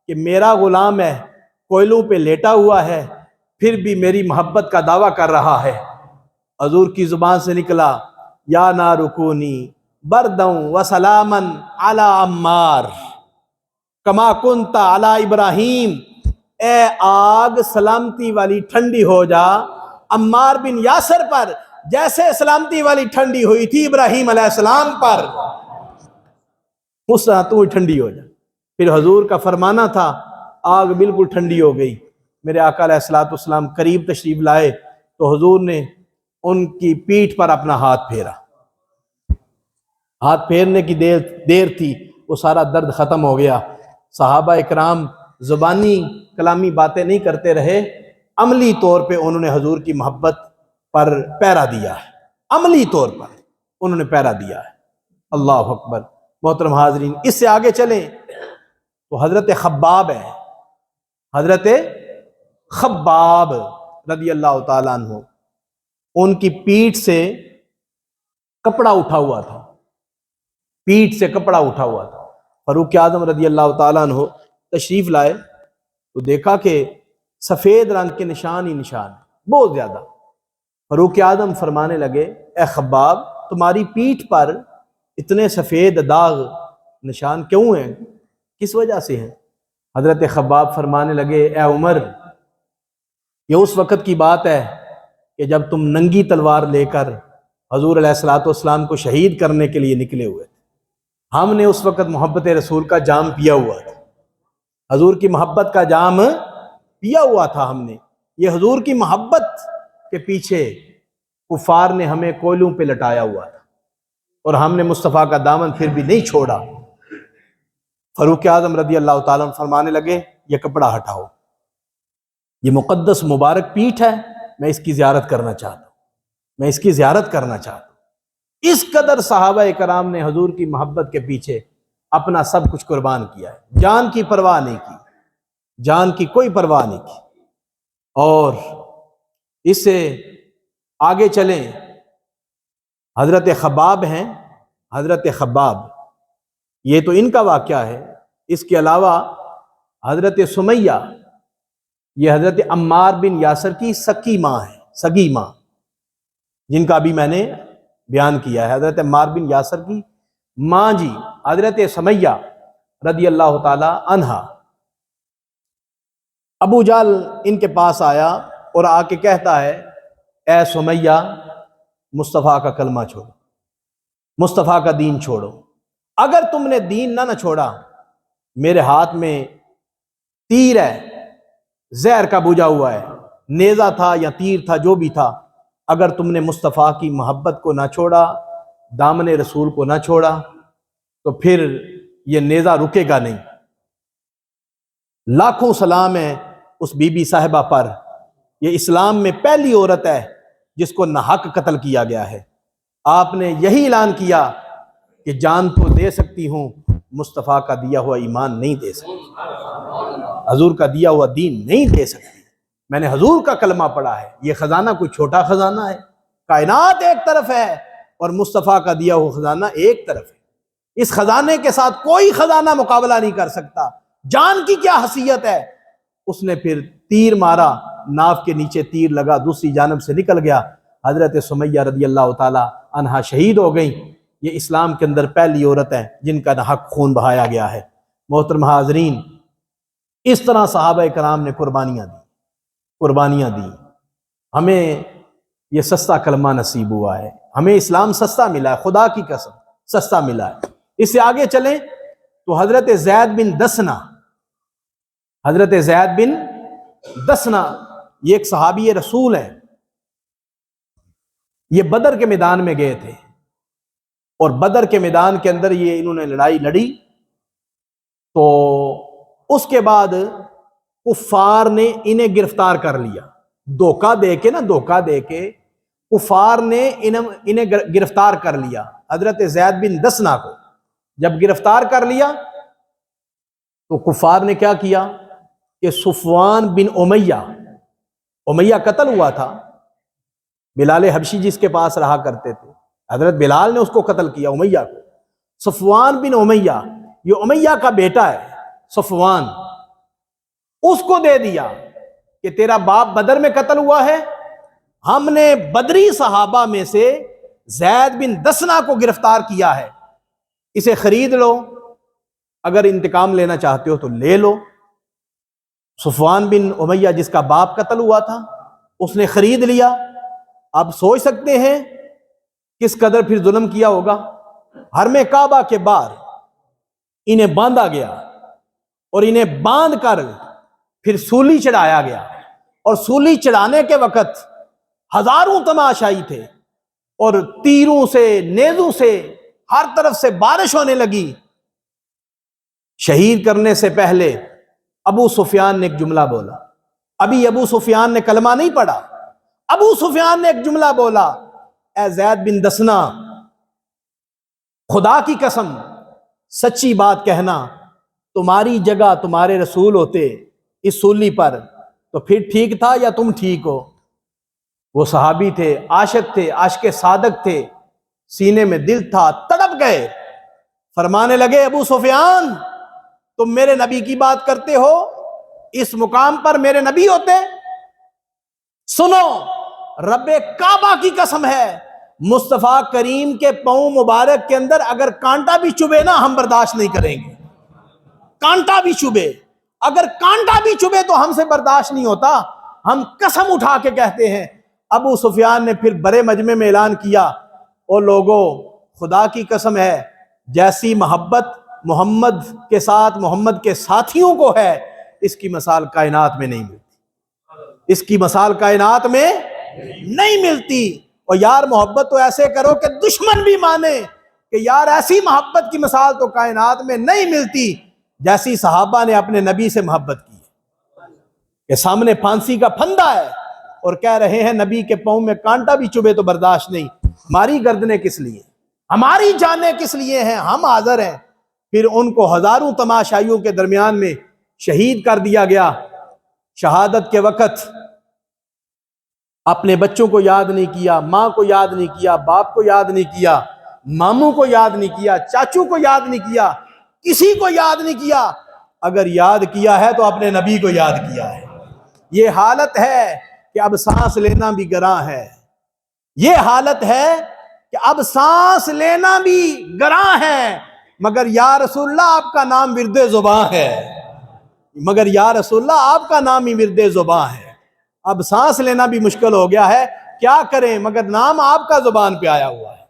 Speaker 1: کہ میرا غلام ہے، کوئلوں پہ لیٹا ہوا ہے، پھر بھی میری محبت کا دعویٰ کر رہا ہے، حضور کی زبان سے نکلا یا نار کونی بردوں وسلاما علی عمار کما کنت علی ابراہیم، اے آگ سلامتی والی ٹھنڈی ہو جا عمار بن یاسر پر، جیسے سلامتی والی ٹھنڈی ہوئی تھی ابراہیم علیہ السلام پر، اس طرح تو ٹھنڈی ہو جا۔ پھر حضور کا فرمانا تھا، آگ بالکل ٹھنڈی ہو گئی۔ میرے آقا علیہ الصلوۃ والسلام قریب تشریف لائے تو حضور نے ان کی پیٹھ پر اپنا ہاتھ پھیرا۔ ہاتھ پھیرنے کی دیر تھی، وہ سارا درد ختم ہو گیا۔ صحابہ اکرام زبانی کلامی باتیں نہیں کرتے رہے، عملی طور پہ انہوں نے حضور کی محبت پر پیرا دیا ہے، عملی طور پر انہوں نے پیرا دیا ہے۔ اللہ اکبر۔ محترم حاضرین، اس سے آگے چلیں تو حضرت خباب ہے، حضرت خباب رضی اللہ تعالیٰ عنہ، ان کی پیٹھ سے کپڑا اٹھا ہوا تھا، پیٹھ سے کپڑا اٹھا ہوا تھا۔ فاروق اعظم رضی اللہ تعالیٰ عنہ تشریف لائے تو دیکھا کہ سفید رنگ کے نشان ہی نشان، بہت زیادہ۔ فاروق اعظم فرمانے لگے اے خباب، تمہاری پیٹھ پر اتنے سفید داغ نشان کیوں ہیں، کس وجہ سے ہیں؟ حضرت خباب فرمانے لگے اے عمر، یہ اس وقت کی بات ہے کہ جب تم ننگی تلوار لے کر حضور علیہ الصلوۃ والسلام کو شہید کرنے کے لیے نکلے ہوئے تھے۔ ہم نے اس وقت محبت رسول کا جام پیا ہوا تھا، حضور کی محبت کا جام پیا ہوا تھا ہم نے۔ یہ حضور کی محبت کے پیچھے کفار نے ہمیں کوئلوں پہ لٹایا ہوا تھا، اور ہم نے مصطفیٰ کا دامن پھر بھی نہیں چھوڑا۔ فاروق اعظم رضی اللہ تعالیٰ عنہ فرمانے لگے یہ کپڑا ہٹاؤ، یہ مقدس مبارک پیٹھ ہے، میں اس کی زیارت کرنا چاہتا ہوں، میں اس کی زیارت کرنا چاہتا ہوں۔ اس قدر صحابہ کرام نے حضور کی محبت کے پیچھے اپنا سب کچھ قربان کیا ہے، جان کی پرواہ نہیں کی، جان کی کوئی پرواہ نہیں کی۔ اور اس سے آگے چلیں، حضرت خباب ہیں، حضرت خباب، یہ تو ان کا واقعہ ہے۔ اس کے علاوہ حضرت سمیہ، یہ حضرت عمار بن یاسر کی سکی ماں ہے، سگی ماں، جن کا بھی میں نے بیان کیا ہے۔ حضرت عمار بن یاسر کی ماں جی حضرت سمیہ رضی اللہ تعالی عنہا، ابو جہل ان کے پاس آیا اور آ کے کہتا ہے اے سمیہ مصطفیٰ کا کلمہ چھوڑو، مصطفیٰ کا دین چھوڑو، اگر تم نے دین نہ چھوڑا میرے ہاتھ میں تیر ہے، زہر کا بجھا ہوا ہے، نیزہ تھا یا تیر تھا جو بھی تھا، اگر تم نے مصطفیٰ کی محبت کو نہ چھوڑا، دامن رسول کو نہ چھوڑا تو پھر یہ نیزہ رکے گا نہیں۔ لاکھوں سلام ہے اس بی بی صاحبہ پر، یہ اسلام میں پہلی عورت ہے جس کو ناحق قتل کیا گیا ہے۔ آپ نے یہی اعلان کیا کہ جان تو دے سکتی ہوں، مصطفیٰ کا دیا ہوا ایمان نہیں دے سکتی، حضور کا دیا ہوا دین نہیں دے سکتی۔ میں نے حضور کا کلمہ پڑھا ہے، یہ خزانہ کوئی چھوٹا خزانہ ہے، کائنات ایک طرف ہے اور مصطفیٰ کا دیا ہوا خزانہ ایک طرف ہے، اس خزانے کے ساتھ کوئی خزانہ مقابلہ نہیں کر سکتا، جان کی کیا حیثیت ہے۔ اس نے پھر تیر مارا، ناف کے نیچے تیر لگا، دوسری جانب سے نکل گیا، حضرت سمیہ رضی اللہ تعالی عنہا شہید ہو گئیں۔ یہ اسلام کے اندر پہلی عورت ہے جن کا ناحق خون بہایا گیا ہے۔ محترم حاضرین، اس طرح صحابہ کرام نے قربانیاں دی، ہمیں یہ سستا کلمہ نصیب ہوا ہے، ہمیں اسلام سستا ملا ہے، خدا کی قسم سستا ملا ہے۔ اس سے آگے چلیں تو حضرت زید بن دسنہ یہ ایک صحابی رسول ہے، یہ بدر کے میدان میں گئے تھے اور بدر کے میدان کے اندر یہ انہوں نے لڑائی لڑی، تو اس کے بعد کفار نے انہیں گرفتار کر لیا، دھوکہ دے کے کفار نے انہیں گرفتار کر لیا۔ حضرت زید بن دسنہ کو جب گرفتار کر لیا تو کفار نے کیا کیا کہ صفوان بن امیہ قتل ہوا تھا، بلال حبشی جس کے پاس رہا کرتے تھے، حضرت بلال نے اس کو قتل کیا، امیہ کو۔ صفوان بن امیہ، یہ امیہ کا بیٹا ہے صفوان، اس کو دے دیا کہ تیرا باپ بدر میں قتل ہوا ہے، ہم نے بدری صحابہ میں سے زید بن دسنہ کو گرفتار کیا ہے، اسے خرید لو، اگر انتقام لینا چاہتے ہو تو لے لو۔ صفوان بن امیہ جس کا باپ قتل ہوا تھا اس نے خرید لیا۔ آپ سوچ سکتے ہیں کس قدر پھر ظلم کیا ہوگا۔ حرم کعبہ کے باہر انہیں باندھا گیا اور انہیں باندھ کر پھر سولی چڑھایا گیا، اور سولی چڑھانے کے وقت ہزاروں تماشائی تھے اور تیروں سے نیزوں سے ہر طرف سے بارش ہونے لگی۔ شہید کرنے سے پہلے ابو سفیان نے ایک جملہ بولا، ابھی ابو سفیان نے کلمہ نہیں پڑھا، ابو سفیان نے ایک جملہ بولا، اے زید بن دسنہ خدا کی قسم سچی بات کہنا، تمہاری جگہ تمہارے رسول ہوتے اس سولی پر تو پھر ٹھیک تھا یا تم ٹھیک ہو؟ وہ صحابی تھے، عاشق تھے، عاشق صادق تھے، سینے میں دل تھا، تڑپ گئے، فرمانے لگے ابو سفیان تم میرے نبی کی بات کرتے ہو، اس مقام پر میرے نبی ہوتے؟ سنو رب کعبہ کی قسم ہے، مصطفیٰ کریم کے پاؤں مبارک کے اندر اگر کانٹا بھی چبھے نا ہم برداشت نہیں کریں گے، کانٹا بھی چبھے، اگر کانٹا بھی چبھے تو ہم سے برداشت نہیں ہوتا، ہم قسم اٹھا کے کہتے ہیں۔ ابو سفیان نے پھر بڑے مجمع میں اعلان کیا، او لوگو خدا کی قسم ہے جیسی محبت محمد کے ساتھ محمد کے ساتھیوں کو ہے، اس کی مثال کائنات میں نہیں ملتی، اس کی مثال کائنات میں نہیں ملتی۔ اور یار محبت تو ایسے کرو کہ دشمن بھی مانے کہ یار ایسی محبت کی مثال تو کائنات میں نہیں ملتی جیسی صحابہ نے اپنے نبی سے محبت کی کہ سامنے پھانسی کا پھندا ہے اور کہہ رہے ہیں نبی کے پاؤں میں کانٹا بھی چبھے تو برداشت نہیں، ہماری گردنیں کس لیے، ہماری جانیں کس لیے ہیں، ہم حاضر ہیں۔ پھر ان کو ہزاروں تماشائیوں کے درمیان میں شہید کر دیا گیا۔ شہادت کے وقت اپنے بچوں کو یاد نہیں کیا، ماں کو یاد نہیں کیا، باپ کو یاد نہیں کیا، ماموں کو یاد نہیں کیا، چاچو کو یاد نہیں کیا، کسی کو یاد نہیں کیا، اگر یاد کیا ہے تو اپنے نبی کو یاد کیا ہے۔ یہ حالت ہے کہ اب سانس لینا بھی گراں ہے، یہ حالت ہے کہ اب سانس لینا بھی گراں ہے، مگر یا رسول اللہ آپ کا نام ورد زباں ہے، مگر یا رسول اللہ آپ کا نام ہی ورد زباں ہے، اب سانس لینا بھی مشکل ہو گیا ہے، کیا کریں مگر نام آپ کا زبان پہ آیا ہوا ہے۔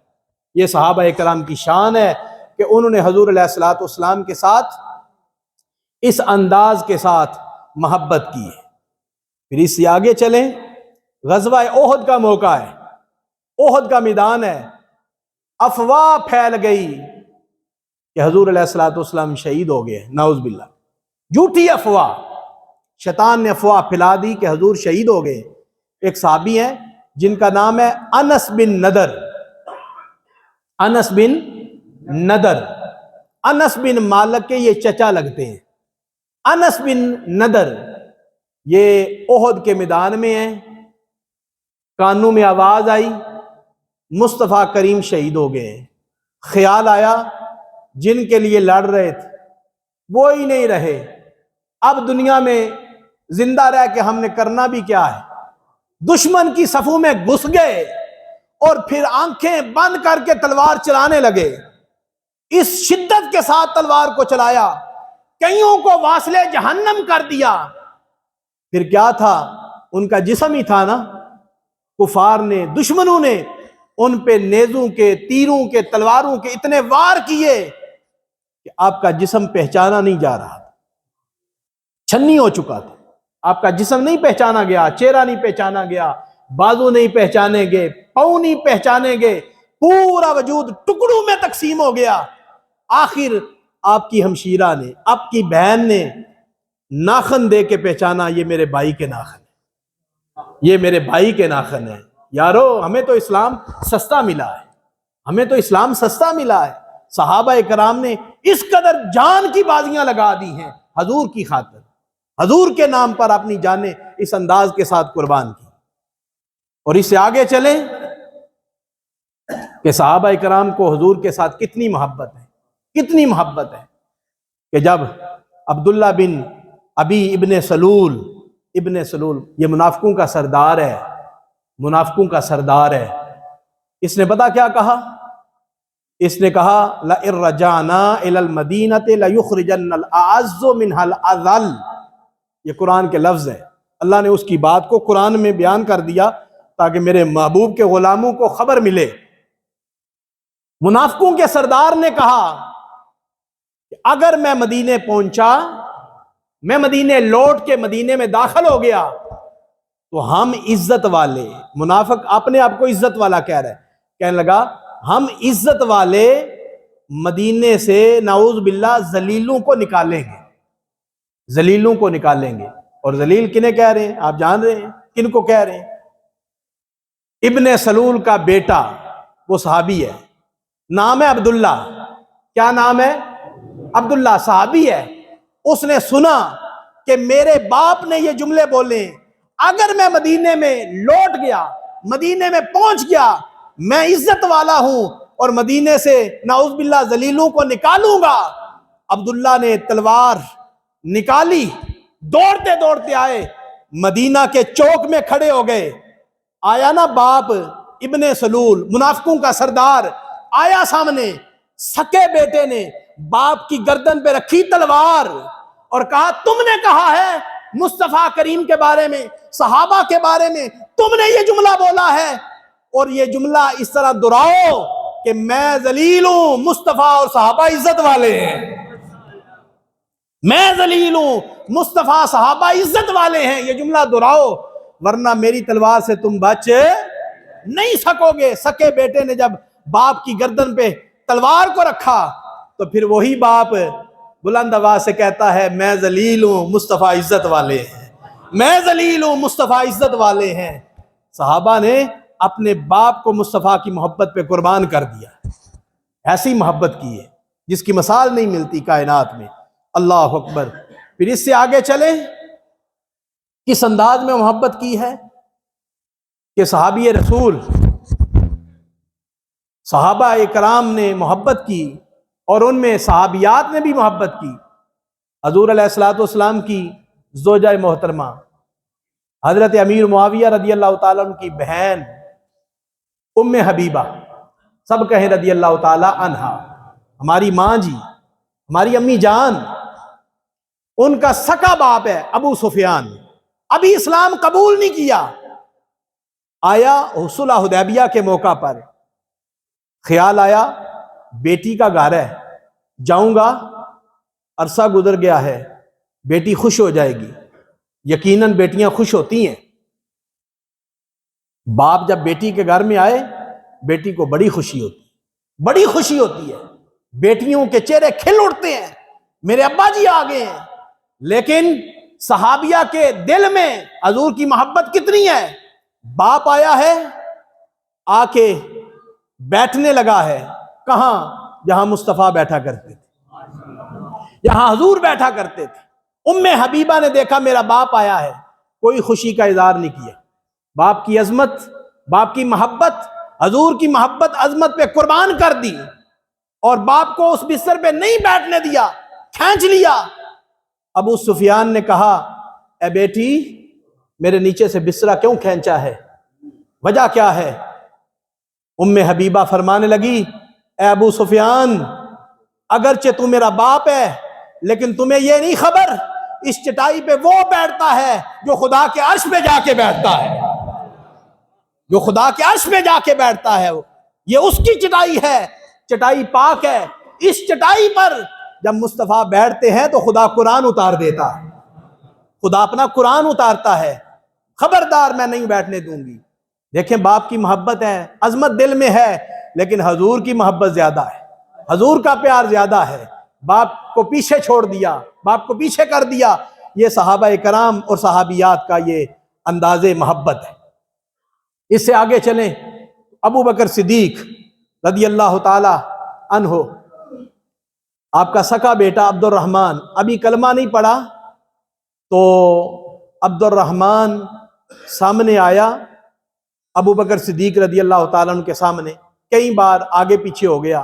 Speaker 1: یہ صحابہ کرام کی شان ہے کہ انہوں نے حضور علیہ الصلوۃ والسلام کے ساتھ اس انداز کے ساتھ محبت کی ہے۔ پھر اس سے آگے چلیں، غزوہ احد کا موقع ہے، احد کا میدان ہے، افواہ پھیل گئی کہ حضور علیہ الصلوۃ والسلام شہید ہو گئے، نعوذ باللہ، جھوٹی افواہ، شیطان نے افواہ پھیلا دی کہ حضور شہید ہو گئے۔ ایک صحابی ہیں جن کا نام ہے انس بن نضر، انس بن نضر، انس بن مالک کے یہ چچا لگتے ہیں۔ انس بن نضر یہ احد کے میدان میں ہیں، کانوں میں آواز آئی مصطفیٰ کریم شہید ہو گئے ہیں۔ خیال آیا جن کے لیے لڑ رہے تھے وہ ہی نہیں رہے، اب دنیا میں زندہ رہ کے ہم نے کرنا بھی کیا ہے؟ دشمن کی صفوں میں گھس گئے اور پھر آنکھیں بند کر کے تلوار چلانے لگے، اس شدت کے ساتھ تلوار کو چلایا، کئیوں کو واصل جہنم کر دیا۔ پھر کیا تھا؟ ان کا جسم ہی تھا نا، کفار نے، دشمنوں نے ان پہ نیزوں کے، تیروں کے، تلواروں کے اتنے وار کیے کہ آپ کا جسم پہچانا نہیں جا رہا تھا، چھنی ہو چکا تھا، آپ کا جسم نہیں پہچانا گیا، چہرہ نہیں پہچانا گیا، بازو نہیں پہچانے گئے، پاؤں نہیں پہچانے گئے، پورا وجود ٹکڑوں میں تقسیم ہو گیا۔ آخر آپ کی ہمشیرہ نے، آپ کی بہن نے ناخن دے کے پہچانا، یہ میرے بھائی کے ناخن ہے، یہ میرے بھائی کے ناخن ہے۔ یارو ہمیں تو اسلام سستا ملا ہے، ہمیں تو اسلام سستا ملا ہے۔ صحابہ کرام نے اس قدر جان کی بازیاں لگا دی ہیں حضور کی خاطر، حضور کے نام پر اپنی جانیں اس انداز کے ساتھ قربان کی۔ اور اس سے آگے چلیں کہ صحابہ کرام کو حضور کے ساتھ کتنی محبت ہے، کتنی محبت ہے کہ جب عبداللہ بن ابی ابن سلول، ابن سلول یہ منافقوں کا سردار ہے، منافقوں کا سردار ہے، اس نے پتہ کیا کہا؟ اس نے کہا لَإِن رَجَعْنَا إِلَى الْمَدِينَةِ لَيُخْرِجَنَّ الْأَعَزُّ مِنْهَا الْأَذَلَّ، یہ قرآن کے لفظ ہیں، اللہ نے اس کی بات کو قرآن میں بیان کر دیا تاکہ میرے محبوب کے غلاموں کو خبر ملے۔ منافقوں کے سردار نے کہا کہ اگر میں مدینے پہنچا، میں مدینے لوٹ کے مدینے میں داخل ہو گیا تو ہم عزت والے، منافق اپنے آپ کو عزت والا کہہ رہا ہے، کہنے لگا ہم عزت والے مدینے سے نعوذ باللہ ذلیلوں کو نکالیں گے، ذلیلوں کو نکالیں گے۔ اور ذلیل کنہیں کہہ رہے ہیں؟ آپ جان رہے ہیں کن کو کہہ رہے ہیں؟ ابن سلول کا بیٹا، وہ صحابی ہے، نام ہے عبداللہ، کیا نام ہے؟ عبداللہ، صحابی ہے۔ اس نے سنا کہ میرے باپ نے یہ جملے بولے، اگر میں مدینے میں لوٹ گیا، مدینے میں پہنچ گیا، میں عزت والا ہوں اور مدینے سے نعوذ باللہ ذلیلوں کو نکالوں گا۔ عبداللہ نے تلوار نکالی، دوڑتے دوڑتے آئے، مدینہ کے چوک میں کھڑے ہو گئے۔ آیا نا باپ ابن سلول، منافقوں کا سردار، آیا سامنے، سکے بیٹے نے باپ کی گردن پہ رکھی تلوار اور کہا تم نے کہا ہے مصطفیٰ کریم کے بارے میں، صحابہ کے بارے میں تم نے یہ جملہ بولا ہے، اور یہ جملہ اس طرح دہراؤ کہ میں ذلیل ہوں، مصطفیٰ اور صحابہ عزت والے ہیں، میں ذلیل ہوں، مصطفیٰ صحابہ عزت والے ہیں، یہ جملہ دہراؤ ورنہ میری تلوار سے تم بچ نہیں سکو گے۔ سکے بیٹے نے جب باپ کی گردن پہ تلوار کو رکھا تو پھر وہی باپ بلند آواز سے کہتا ہے میں ذلیل ہوں، مصطفیٰ عزت والے ہیں، میں ذلیل ہوں، مصطفیٰ عزت والے ہیں۔ صحابہ نے اپنے باپ کو مصطفیٰ کی محبت پہ قربان کر دیا، ایسی محبت کی ہے جس کی مثال نہیں ملتی کائنات میں۔ اللہ اکبر۔ پھر اس سے آگے چلیں، کس انداز میں محبت کی ہے کہ صحابی رسول، صحابہ کرام نے محبت کی اور ان میں صحابیات نے بھی محبت کی۔ حضور علیہ الصلوۃ والسلام کی زوجہ محترمہ حضرت امیر معاویہ رضی اللہ تعالیٰ عنہ کی بہن ام حبیبہ، سب کہیں رضی اللہ تعالیٰ عنہا، ہماری ماں جی، ہماری امی جان، ان کا سکا باپ ہے ابو سفیان، ابھی اسلام قبول نہیں کیا. آیا صلح حدیبیہ کے موقع پر، خیال آیا بیٹی کا گھر ہے، جاؤں گا، عرصہ گزر گیا ہے، بیٹی خوش ہو جائے گی. یقیناً بیٹیاں خوش ہوتی ہیں. باپ جب بیٹی کے گھر میں آئے، بیٹی کو بڑی خوشی ہوتی ہے، بڑی خوشی ہوتی ہے، بیٹیوں کے چہرے کھل اٹھتے ہیں، میرے ابا جی آ گئے ہیں. لیکن صحابیہ کے دل میں حضور کی محبت کتنی ہے. باپ آیا ہے، آ کے بیٹھنے لگا ہے. کہاں؟ جہاں مصطفیٰ بیٹھا کرتے تھے، جہاں حضور بیٹھا کرتے تھے. ام حبیبہ نے دیکھا میرا باپ آیا ہے، کوئی خوشی کا اظہار نہیں کیا. باپ کی عظمت، باپ کی محبت، حضور کی محبت عظمت پہ قربان کر دی، اور باپ کو اس بستر پہ نہیں بیٹھنے دیا، کھینچ لیا. ابو سفیان نے کہا اے بیٹی، میرے نیچے سے بسترا کیوں کھینچا ہے؟ وجہ کیا ہے؟ ام حبیبہ فرمانے لگی اے ابو سفیان، اگرچہ تو میرا باپ ہے، لیکن تمہیں یہ نہیں خبر اس چٹائی پہ وہ بیٹھتا ہے جو خدا کے عرش پہ جا کے بیٹھتا ہے، جو خدا کے عرش پہ جا کے بیٹھتا ہے. یہ اس کی چٹائی ہے، چٹائی پاک ہے. اس چٹائی پر جب مصطفیٰ بیٹھتے ہیں تو خدا قرآن اتار دیتا ہے، خدا اپنا قرآن اتارتا ہے. خبردار میں نہیں بیٹھنے دوں گی. دیکھیں باپ کی محبت ہے، عظمت دل میں ہے، لیکن حضور کی محبت زیادہ ہے، حضور کا پیار زیادہ ہے. باپ کو پیچھے چھوڑ دیا، باپ کو پیچھے کر دیا. یہ صحابہ کرام اور صحابیات کا یہ انداز محبت ہے. اس سے آگے چلیں، ابو بکر صدیق رضی اللہ تعالی عنہ، آپ کا سکا بیٹا عبد الرحمن ابھی کلمہ نہیں پڑھا تو عبد الرحمن سامنے آیا ابو بکر صدیق رضی اللہ تعالیٰ عنہ کے سامنے. کئی بار آگے پیچھے ہو گیا.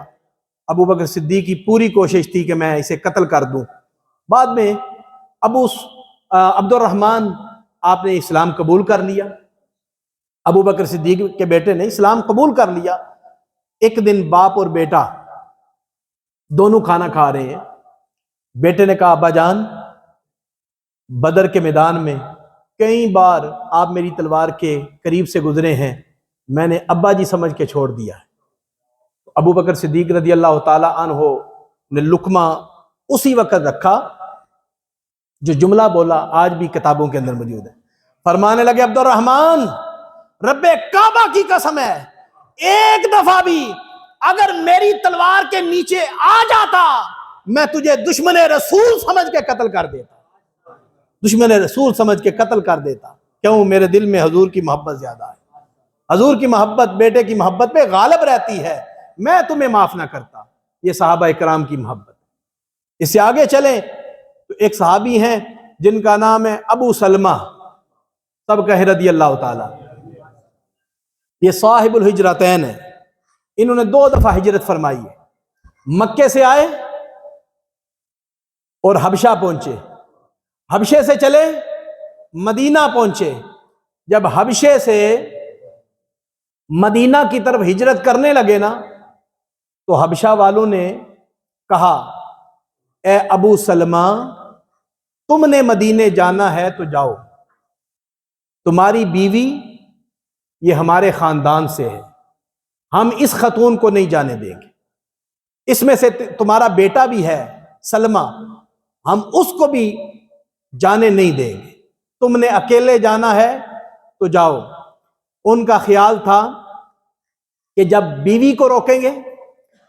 Speaker 1: ابو بکر صدیق کی پوری کوشش تھی کہ میں اسے قتل کر دوں. بعد میں عبد الرحمن آپ نے اسلام قبول کر لیا. ابو بکر صدیق کے بیٹے نے اسلام قبول کر لیا. ایک دن باپ اور بیٹا دونوں کھانا کھا رہے ہیں. بیٹے نے کہا ابا جان، بدر کے میدان میں کئی بار آپ میری تلوار کے قریب سے گزرے ہیں، میں نے ابا جی سمجھ کے چھوڑ دیا ہے. ابو بکر صدیق رضی اللہ تعالی عنہ نے لقمہ اسی وقت رکھا جو جملہ بولا آج بھی کتابوں کے اندر موجود ہے. فرمانے لگے عبد الرحمن، رب کعبہ کی قسم ہے، ایک دفعہ بھی اگر میری تلوار کے نیچے آ جاتا میں تجھے دشمن رسول سمجھ کے قتل کر دیتا، دشمن رسول سمجھ کے قتل کر دیتا. کیوں؟ میرے دل میں حضور کی محبت زیادہ ہے. حضور کی محبت بیٹے کی محبت پہ غالب رہتی ہے. میں تمہیں معاف نہ کرتا. یہ صحابہ اکرام کی محبت. اس سے آگے چلیں تو ایک صحابی ہیں جن کا نام ہے ابو سلمہ، سب کہے رضی اللہ تعالی. یہ صاحب الہجرتین ہے. انہوں نے 2 دفعہ ہجرت فرمائی ہے. مکے سے آئے اور حبشہ پہنچے، حبشے سے چلے مدینہ پہنچے. جب حبشے سے مدینہ کی طرف ہجرت کرنے لگے نا تو حبشہ والوں نے کہا اے ابو سلمہ، تم نے مدینے جانا ہے تو جاؤ، تمہاری بیوی یہ ہمارے خاندان سے ہے، ہم اس خاتون کو نہیں جانے دیں گے. اس میں سے تمہارا بیٹا بھی ہے سلمہ، ہم اس کو بھی جانے نہیں دیں گے. تم نے اکیلے جانا ہے تو جاؤ. ان کا خیال تھا کہ جب بیوی کو روکیں گے،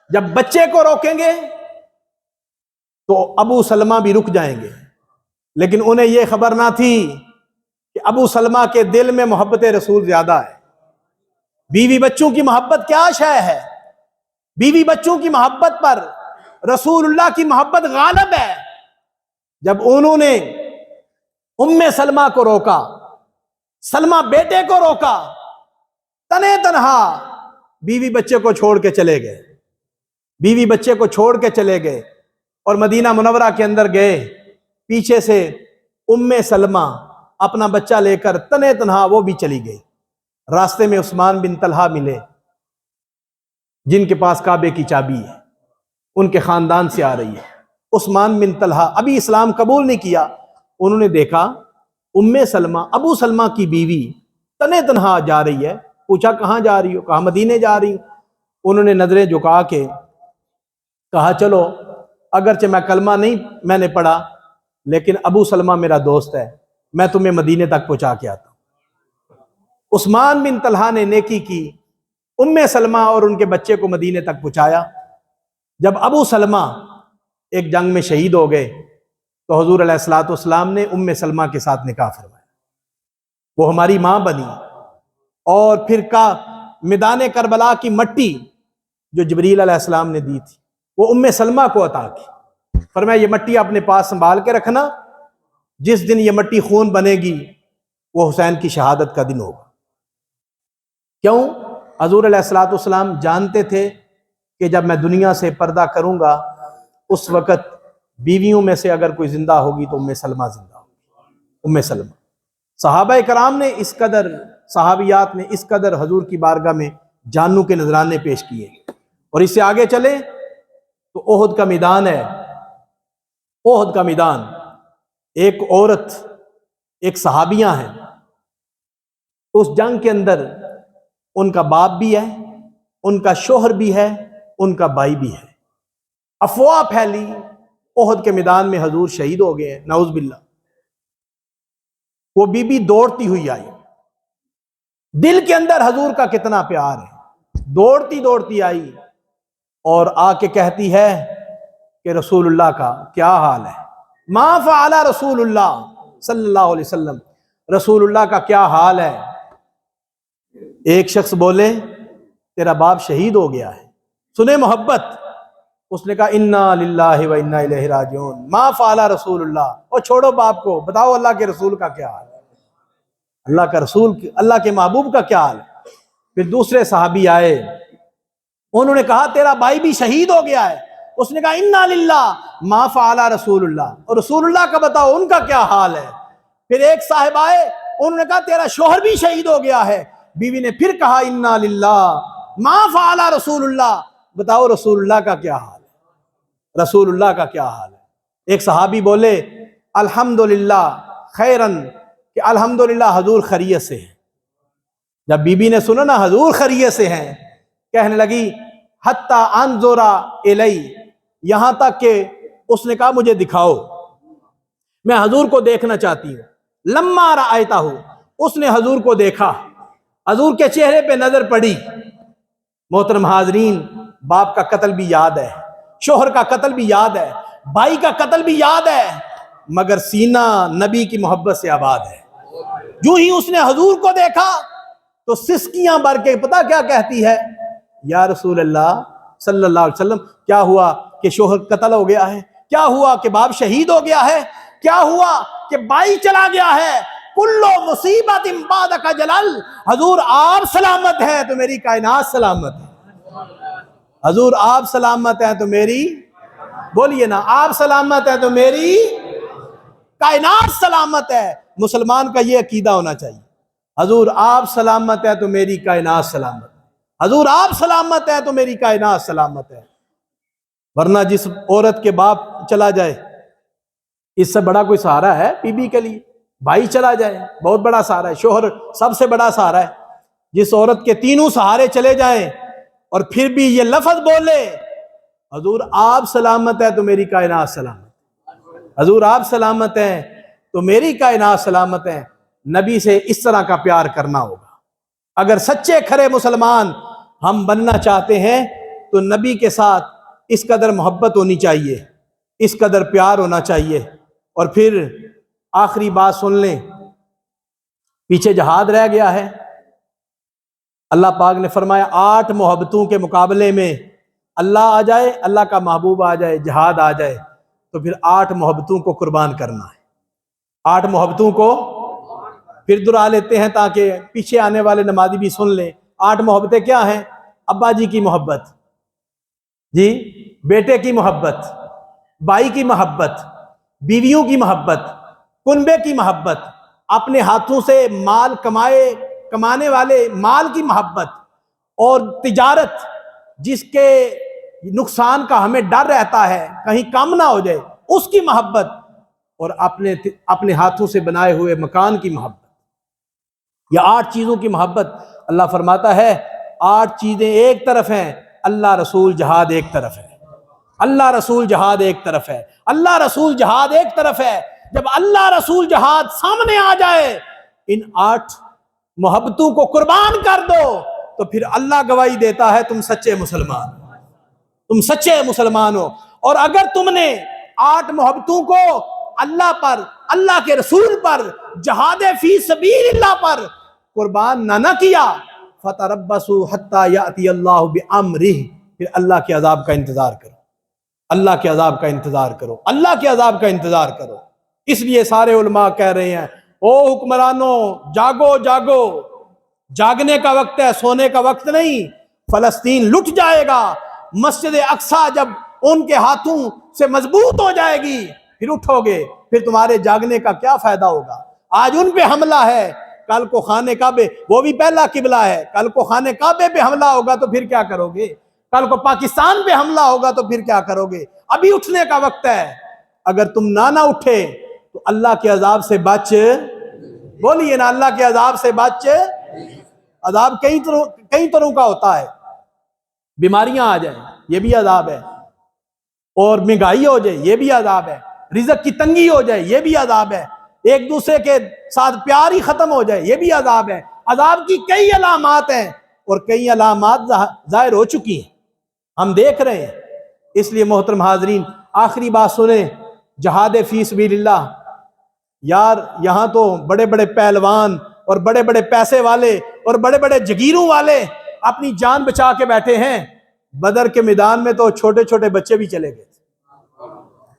Speaker 1: جب بچے کو روکیں گے تو ابو سلمہ بھی رک جائیں گے. لیکن انہیں یہ خبر نہ تھی کہ ابو سلمہ کے دل میں محبت رسول زیادہ ہے. بیوی بچوں کی محبت کیا شے ہے؟ بیوی بچوں کی محبت پر رسول اللہ کی محبت غالب ہے. جب انہوں نے ام سلمہ کو روکا، سلمہ بیٹے کو روکا، تنے تنہا بیوی بچے کو چھوڑ کے چلے گئے. بیوی بچے کو چھوڑ کے چلے گئے اور مدینہ منورہ کے اندر گئے. پیچھے سے ام سلمہ اپنا بچہ لے کر تنے تنہا وہ بھی چلی گئی. راستے میں عثمان بن طلحہ ملے جن کے پاس کعبے کی چابی ہے. ان کے خاندان سے آ رہی ہے۔ عثمان بن طلحہ ابھی اسلام قبول نہیں کیا، انہوں نے دیکھا ام سلمہ ابو سلمہ کی بیوی تنے تنہا جا رہی ہے، پوچھا کہاں جا رہی ہو؟ کہا مدینے جا رہی ہوں۔ انہوں نے نظریں جھکا کے کہا چلو اگرچہ میں کلمہ نہیں میں نے پڑھا لیکن ابو سلمہ میرا دوست ہے، میں تمہیں مدینے تک پہنچا کے آتا ہوں۔ عثمان بن طلحہ نے نیکی کی، ام سلمہ اور ان کے بچے کو مدینے تک پہنچایا۔ جب ابو سلمہ ایک جنگ میں شہید ہو گئے تو حضور علیہ الصلوۃ والسلام نے ام سلمہ کے ساتھ نکاح فرمایا، وہ ہماری ماں بنی، اور پھر کا میدان کربلا کی مٹی جو جبریل علیہ السلام نے دی تھی وہ ام سلمہ کو عطا کی، فرمایا یہ مٹی اپنے پاس سنبھال کے رکھنا، جس دن یہ مٹی خون بنے گی وہ حسین کی شہادت کا دن ہوگا۔ کیوں؟ حضور علیہ الصلوۃ والسلام جانتے تھے کہ جب میں دنیا سے پردہ کروں گا اس وقت بیویوں میں سے اگر کوئی زندہ ہوگی تو ام سلمہ زندہ ہوگی، ام سلمہ۔ صحابہ کرام نے اس قدر، صحابیات نے اس قدر حضور کی بارگاہ میں جانوں کے نذرانے پیش کیے۔ اور اس سے آگے چلے تو احد کا میدان ہے، احد کا میدان، ایک عورت ایک صحابیاں ہیں، اس جنگ کے اندر ان کا باپ بھی ہے، ان کا شوہر بھی ہے، ان کا بھائی بھی ہے۔ افواہ پھیلی، احد کے میدان میں حضور شہید ہو گئے ہیں، نعوذ باللہ۔ وہ بی بی دوڑتی ہوئی آئی، دل کے اندر حضور کا کتنا پیار ہے، دوڑتی دوڑتی آئی اور آ کے کہتی ہے کہ رسول اللہ کا کیا حال ہے، ما فعل رسول اللہ صلی اللہ علیہ وسلم، رسول اللہ کا کیا حال ہے۔ ایک شخص بولے تیرا باپ شہید ہو گیا ہے، سنے محبت، اس نے کہا انا للہ و انا الیہ راجعون، ما فعل رسول اللہ، اور چھوڑو باپ کو، بتاؤ اللہ کے رسول کا کیا حال ہے، اللہ کا رسول، اللہ کے محبوب کا کیا حال ہے۔ پھر دوسرے صحابی آئے، انہوں نے کہا تیرا بھائی بھی شہید ہو گیا ہے، اس نے کہا انا للہ ما فعل رسول اللہ، اور رسول اللہ کا بتاؤ ان کا کیا حال ہے۔ پھر ایک صاحب آئے، انہوں نے کہا تیرا شوہر بھی شہید ہو گیا ہے، بیوی نے پھر کہا انا للہ ما فعل رسول اللہ، بتاؤ رسول اللہ کا کیا حال ہے، رسول اللہ کا کیا حال ہے۔ ایک صحابی بولے الحمدللہ خیرن، کہ الحمدللہ حضور خیریت سے ہیں۔ جب بی بی نے سنا نا حضور خیریت سے ہیں، کہنے لگی حتی انظر الی، یہاں تک کہ اس نے کہا مجھے دکھاؤ، میں حضور کو دیکھنا چاہتی ہوں۔ لما رأیتہ، اس نے حضور کو دیکھا، حضور کے چہرے پہ نظر پڑی۔ محترم حاضرین، باپ کا قتل بھی یاد ہے، شوہر کا قتل بھی یاد ہے، بھائی کا قتل بھی یاد ہے، مگر سینہ نبی کی محبت سے آباد ہے۔ جو ہی اس نے حضور کو دیکھا تو سسکیاں بھر کے پتہ کیا کہتی ہے، یا رسول اللہ صلی اللہ علیہ وسلم، کیا ہوا کہ شوہر قتل ہو گیا ہے، کیا ہوا کہ باپ شہید ہو گیا ہے، کیا ہوا کہ بھائی چلا گیا ہے، کلو مصیبت بعدک جلل، حضور آپ سلامت ہیں تو میری کائنات سلامت ہے، حضور آپ سلامت ہیں تو میری، بولیے نا، آپ سلامت ہیں تو میری کائنات سلامت ہے۔ مسلمان کا یہ عقیدہ ہونا چاہیے، حضور آپ سلامت ہیں تو میری کائنات سلامت ہے، حضور آپ سلامت ہیں تو میری کائنات سلامت ہے۔ ورنہ جس عورت کے باپ چلا جائے، اس سے بڑا کوئی سہارا ہے بی بی کے لیے؟ بھائی چلا جائے بہت بڑا سہارا ہے، شوہر سب سے بڑا سہارا ہے۔ جس عورت کے تینوں سہارے چلے جائیں اور پھر بھی یہ لفظ بولے حضور آپ سلامت ہے تو میری کائنات سلامت ہے، حضور آپ سلامت ہیں تو میری کائنات سلامت ہے، نبی سے اس طرح کا پیار کرنا ہوگا۔ اگر سچے کھرے مسلمان ہم بننا چاہتے ہیں تو نبی کے ساتھ اس قدر محبت ہونی چاہیے، اس قدر پیار ہونا چاہیے۔ اور پھر آخری بات سن لیں، پیچھے جہاد رہ گیا ہے۔ اللہ پاک نے فرمایا 8 محبتوں کے مقابلے میں اللہ آ جائے، اللہ کا محبوب آ جائے، جہاد آ جائے، تو پھر 8 محبتوں کو قربان کرنا ہے۔ 8 محبتوں کو پھر دہرا لیتے ہیں تاکہ پیچھے آنے والے نمازی بھی سن لیں۔ 8 محبتیں کیا ہیں؟ ابا جی کی محبت، جی بیٹے کی محبت، بھائی کی محبت، بیویوں کی محبت، کنبے کی محبت، اپنے ہاتھوں سے مال کمانے والے مال کی محبت، اور تجارت جس کے نقصان کا ہمیں ڈر رہتا ہے کہیں کم نہ ہو جائے، اس کی محبت، اور اپنے ہاتھوں سے بنائے ہوئے مکان کی محبت، یہ 8 چیزوں کی محبت۔ اللہ فرماتا ہے 8 چیزیں ایک طرف ہیں، اللہ رسول جہاد ایک طرف ہے، اللہ رسول جہاد ایک طرف ہے، اللہ رسول جہاد ایک طرف ہے۔ جب اللہ رسول جہاد سامنے آ جائے، ان 8 محبتوں کو قربان کر دو، تو پھر اللہ گواہی دیتا ہے تم سچے مسلمان، تم سچے مسلمان ہو۔ اور اگر تم نے 8 محبتوں کو اللہ پر، اللہ کے رسول پر، جہاد فی سبیل اللہ پر قربان نہ کیا، فَتَرَبَّصُوا حَتَّى يَأْتِيَ اللَّهُ بِأَمْرِهِ، پھر اللہ کے عذاب کا انتظار کرو، اللہ کے عذاب کا انتظار کرو، اللہ کے عذاب کا انتظار کرو۔ اس لیے سارے علماء کہہ رہے ہیں او حکمرانوں جاگو جاگو، جاگنے کا وقت ہے، سونے کا وقت نہیں۔ فلسطین لٹ جائے گا، مسجد اقصیٰ جب ان کے ہاتھوں سے مضبوط ہو جائے گی پھر اٹھو گے، پھر تمہارے جاگنے کا کیا فائدہ ہوگا؟ آج ان پہ حملہ ہے، کل کو خانہ کعبے، وہ بھی پہلا قبلہ ہے، کل کو خانہ کعبے پہ حملہ ہوگا تو پھر کیا کرو گے؟ کل کو پاکستان پہ حملہ ہوگا تو پھر کیا کرو گے؟ ابھی اٹھنے کا وقت ہے۔ اگر تم نہ اٹھے تو اللہ کے عذاب سے بچ، بولیے نا، اللہ کے عذاب سے بچ۔ عذاب کئی طرح کا ہوتا ہے، بیماریاں آ جائیں یہ بھی عذاب ہے، اور مہنگائی ہو جائے یہ بھی عذاب ہے، رزق کی تنگی ہو جائے یہ بھی عذاب ہے، ایک دوسرے کے ساتھ پیار ہی ختم ہو جائے یہ بھی عذاب ہے۔ عذاب کی کئی علامات ہیں، اور کئی علامات ظاہر ہو چکی ہیں، ہم دیکھ رہے ہیں۔ اس لیے محترم حاضرین، آخری بات سنیں، جہاد فی سبیل اللہ۔ یار یہاں تو بڑے بڑے پہلوان اور بڑے بڑے پیسے والے اور بڑے بڑے جگیروں والے اپنی جان بچا کے بیٹھے ہیں، بدر کے میدان میں تو چھوٹے چھوٹے بچے بھی چلے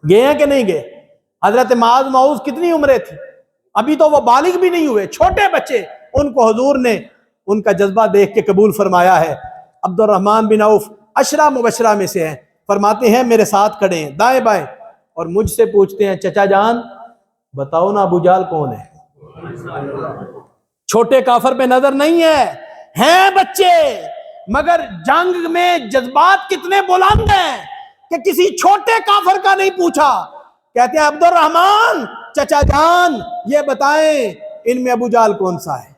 Speaker 1: گئے ہیں کہ نہیں گئے؟ حضرت معاذ معوذ کتنی عمریں تھی، ابھی تو وہ بالغ بھی نہیں ہوئے، چھوٹے بچے، ان کو حضور نے ان کا جذبہ دیکھ کے قبول فرمایا ہے۔ عبد الرحمن بن عوف 10 مبشرہ میں سے ہیں، فرماتے ہیں میرے ساتھ کھڑے ہیں دائیں بائیں، اور مجھ سے پوچھتے ہیں چچا جان بتاؤ نا ابو جہل کون ہے؟ چھوٹے کافر پہ نظر نہیں ہے، ہیں بچے، مگر جنگ میں جذبات کتنے بلند ہیں کہ کسی چھوٹے کافر کا نہیں پوچھا۔ کہتے ہیں عبد الرحمن چچا جان یہ بتائیں ان میں ابو جہل کون سا ہے؟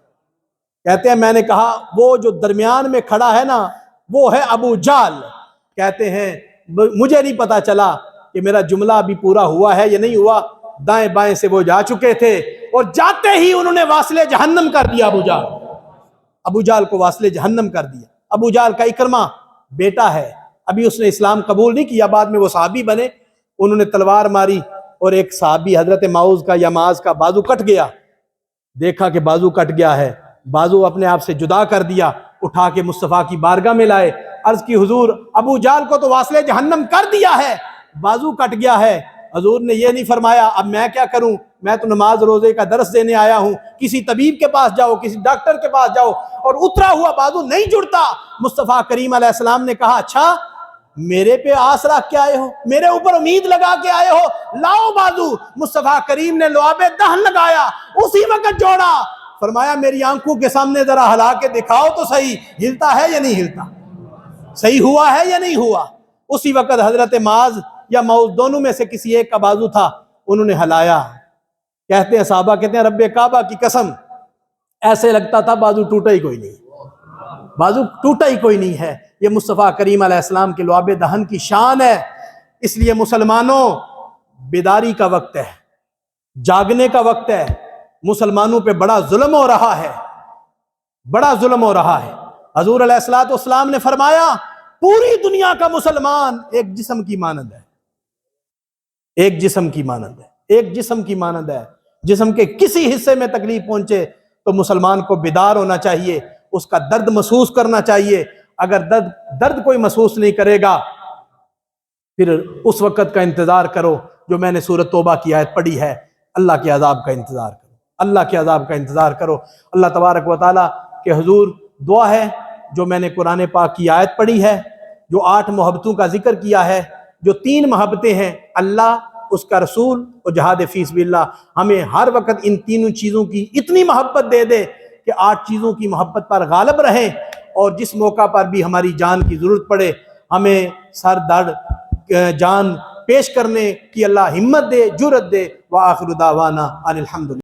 Speaker 1: کہتے ہیں میں نے کہا وہ جو درمیان میں کھڑا ہے نا وہ ہے ابو جہل۔ کہتے ہیں مجھے نہیں پتا چلا کہ میرا جملہ ابھی پورا ہوا ہے یا نہیں ہوا، دائیں بائیں سے وہ جا چکے تھے، اور جاتے ہی انہوں نے واصل جہنم کر دیا ابو جہل کو واصل جہنم کر دیا۔ ابو جہل کا اکرمہ بیٹا ہے، ابھی اس نے اسلام قبول نہیں کیا، بعد میں وہ صحابی بنے، انہوں نے تلوار ماری اور ایک صحابی حضرت معوذ کا یا معاذ کا بازو کٹ گیا، دیکھا کہ بازو کٹ گیا ہے، بازو اپنے آپ سے جدا کر دیا، اٹھا کے مصطفیٰ کی بارگاہ میں لائے، عرض کی حضور ابو جہل کو تو واصل جہنم کر دیا ہے، بازو کٹ گیا ہے۔ حضور نے یہ نہیں فرمایا اب میں کیا کروں، میں تو نماز روزے کا درس دینے آیا ہوں، کسی طبیب کے پاس جاؤ، کسی ڈاکٹر کے پاس جاؤ، اور اترا ہوا بازو نہیں جڑتا۔ مصطفیٰ کریم علیہ السلام نے کہا اچھا میرے پہ آس رکھ کے آئے ہو، میرے اوپر امید لگا کے آئے ہو، لاؤ بازو۔ مصطفیٰ کریم نے لعاب دہن لگایا، اسی وقت جوڑا، فرمایا میری آنکھوں کے سامنے ذرا ہلا کے دکھاؤ تو صحیح، ہلتا ہے یا نہیں ہلتا، صحیح ہوا ہے یا نہیں ہوا۔ اسی وقت حضرت معاذ یا معوذ دونوں میں سے کسی ایک کا بازو تھا، انہوں نے ہلایا۔ کہتے ہیں صحابہ کہتے ہیں رب کعبہ کی قسم ایسے لگتا تھا بازو ٹوٹا ہی کوئی نہیں، بازو ٹوٹا ہی کوئی نہیں ہے۔ یہ مصطفیٰ کریم علیہ السلام کے لعاب دہن کی شان ہے۔ اس لیے مسلمانوں بیداری کا وقت ہے، جاگنے کا وقت ہے۔ مسلمانوں پہ بڑا ظلم ہو رہا ہے، بڑا ظلم ہو رہا ہے۔ حضور علیہ السلام نے فرمایا پوری دنیا کا مسلمان ایک جسم کی مانند ہے، ایک جسم کی مانند ہے، ایک جسم کی مانند ہے۔ جسم کے کسی حصے میں تکلیف پہنچے تو مسلمان کو بیدار ہونا چاہیے، اس کا درد محسوس کرنا چاہیے۔ اگر درد کوئی محسوس نہیں کرے گا پھر اس وقت کا انتظار کرو جو میں نے سورۃ توبہ کی آیت پڑھی ہے، اللہ کے عذاب کا انتظار کرو، اللہ کے عذاب کا انتظار کرو۔ اللہ تبارک و تعالیٰ کے حضور دعا ہے جو میں نے قرآن پاک کی آیت پڑھی ہے، جو 8 محبتوں کا ذکر کیا ہے، جو 3 محبتیں ہیں، اللہ، اس کا رسول اور جہاد فی سبیل اللہ، ہمیں ہر وقت ان تینوں چیزوں کی اتنی محبت دے دے کہ 8 چیزوں کی محبت پر غالب رہیں، اور جس موقع پر بھی ہماری جان کی ضرورت پڑے ہمیں سر دھڑ جان پیش کرنے کی اللہ ہمت دے، جرت دے۔ وآخر دعوانا ان الحمدللہ۔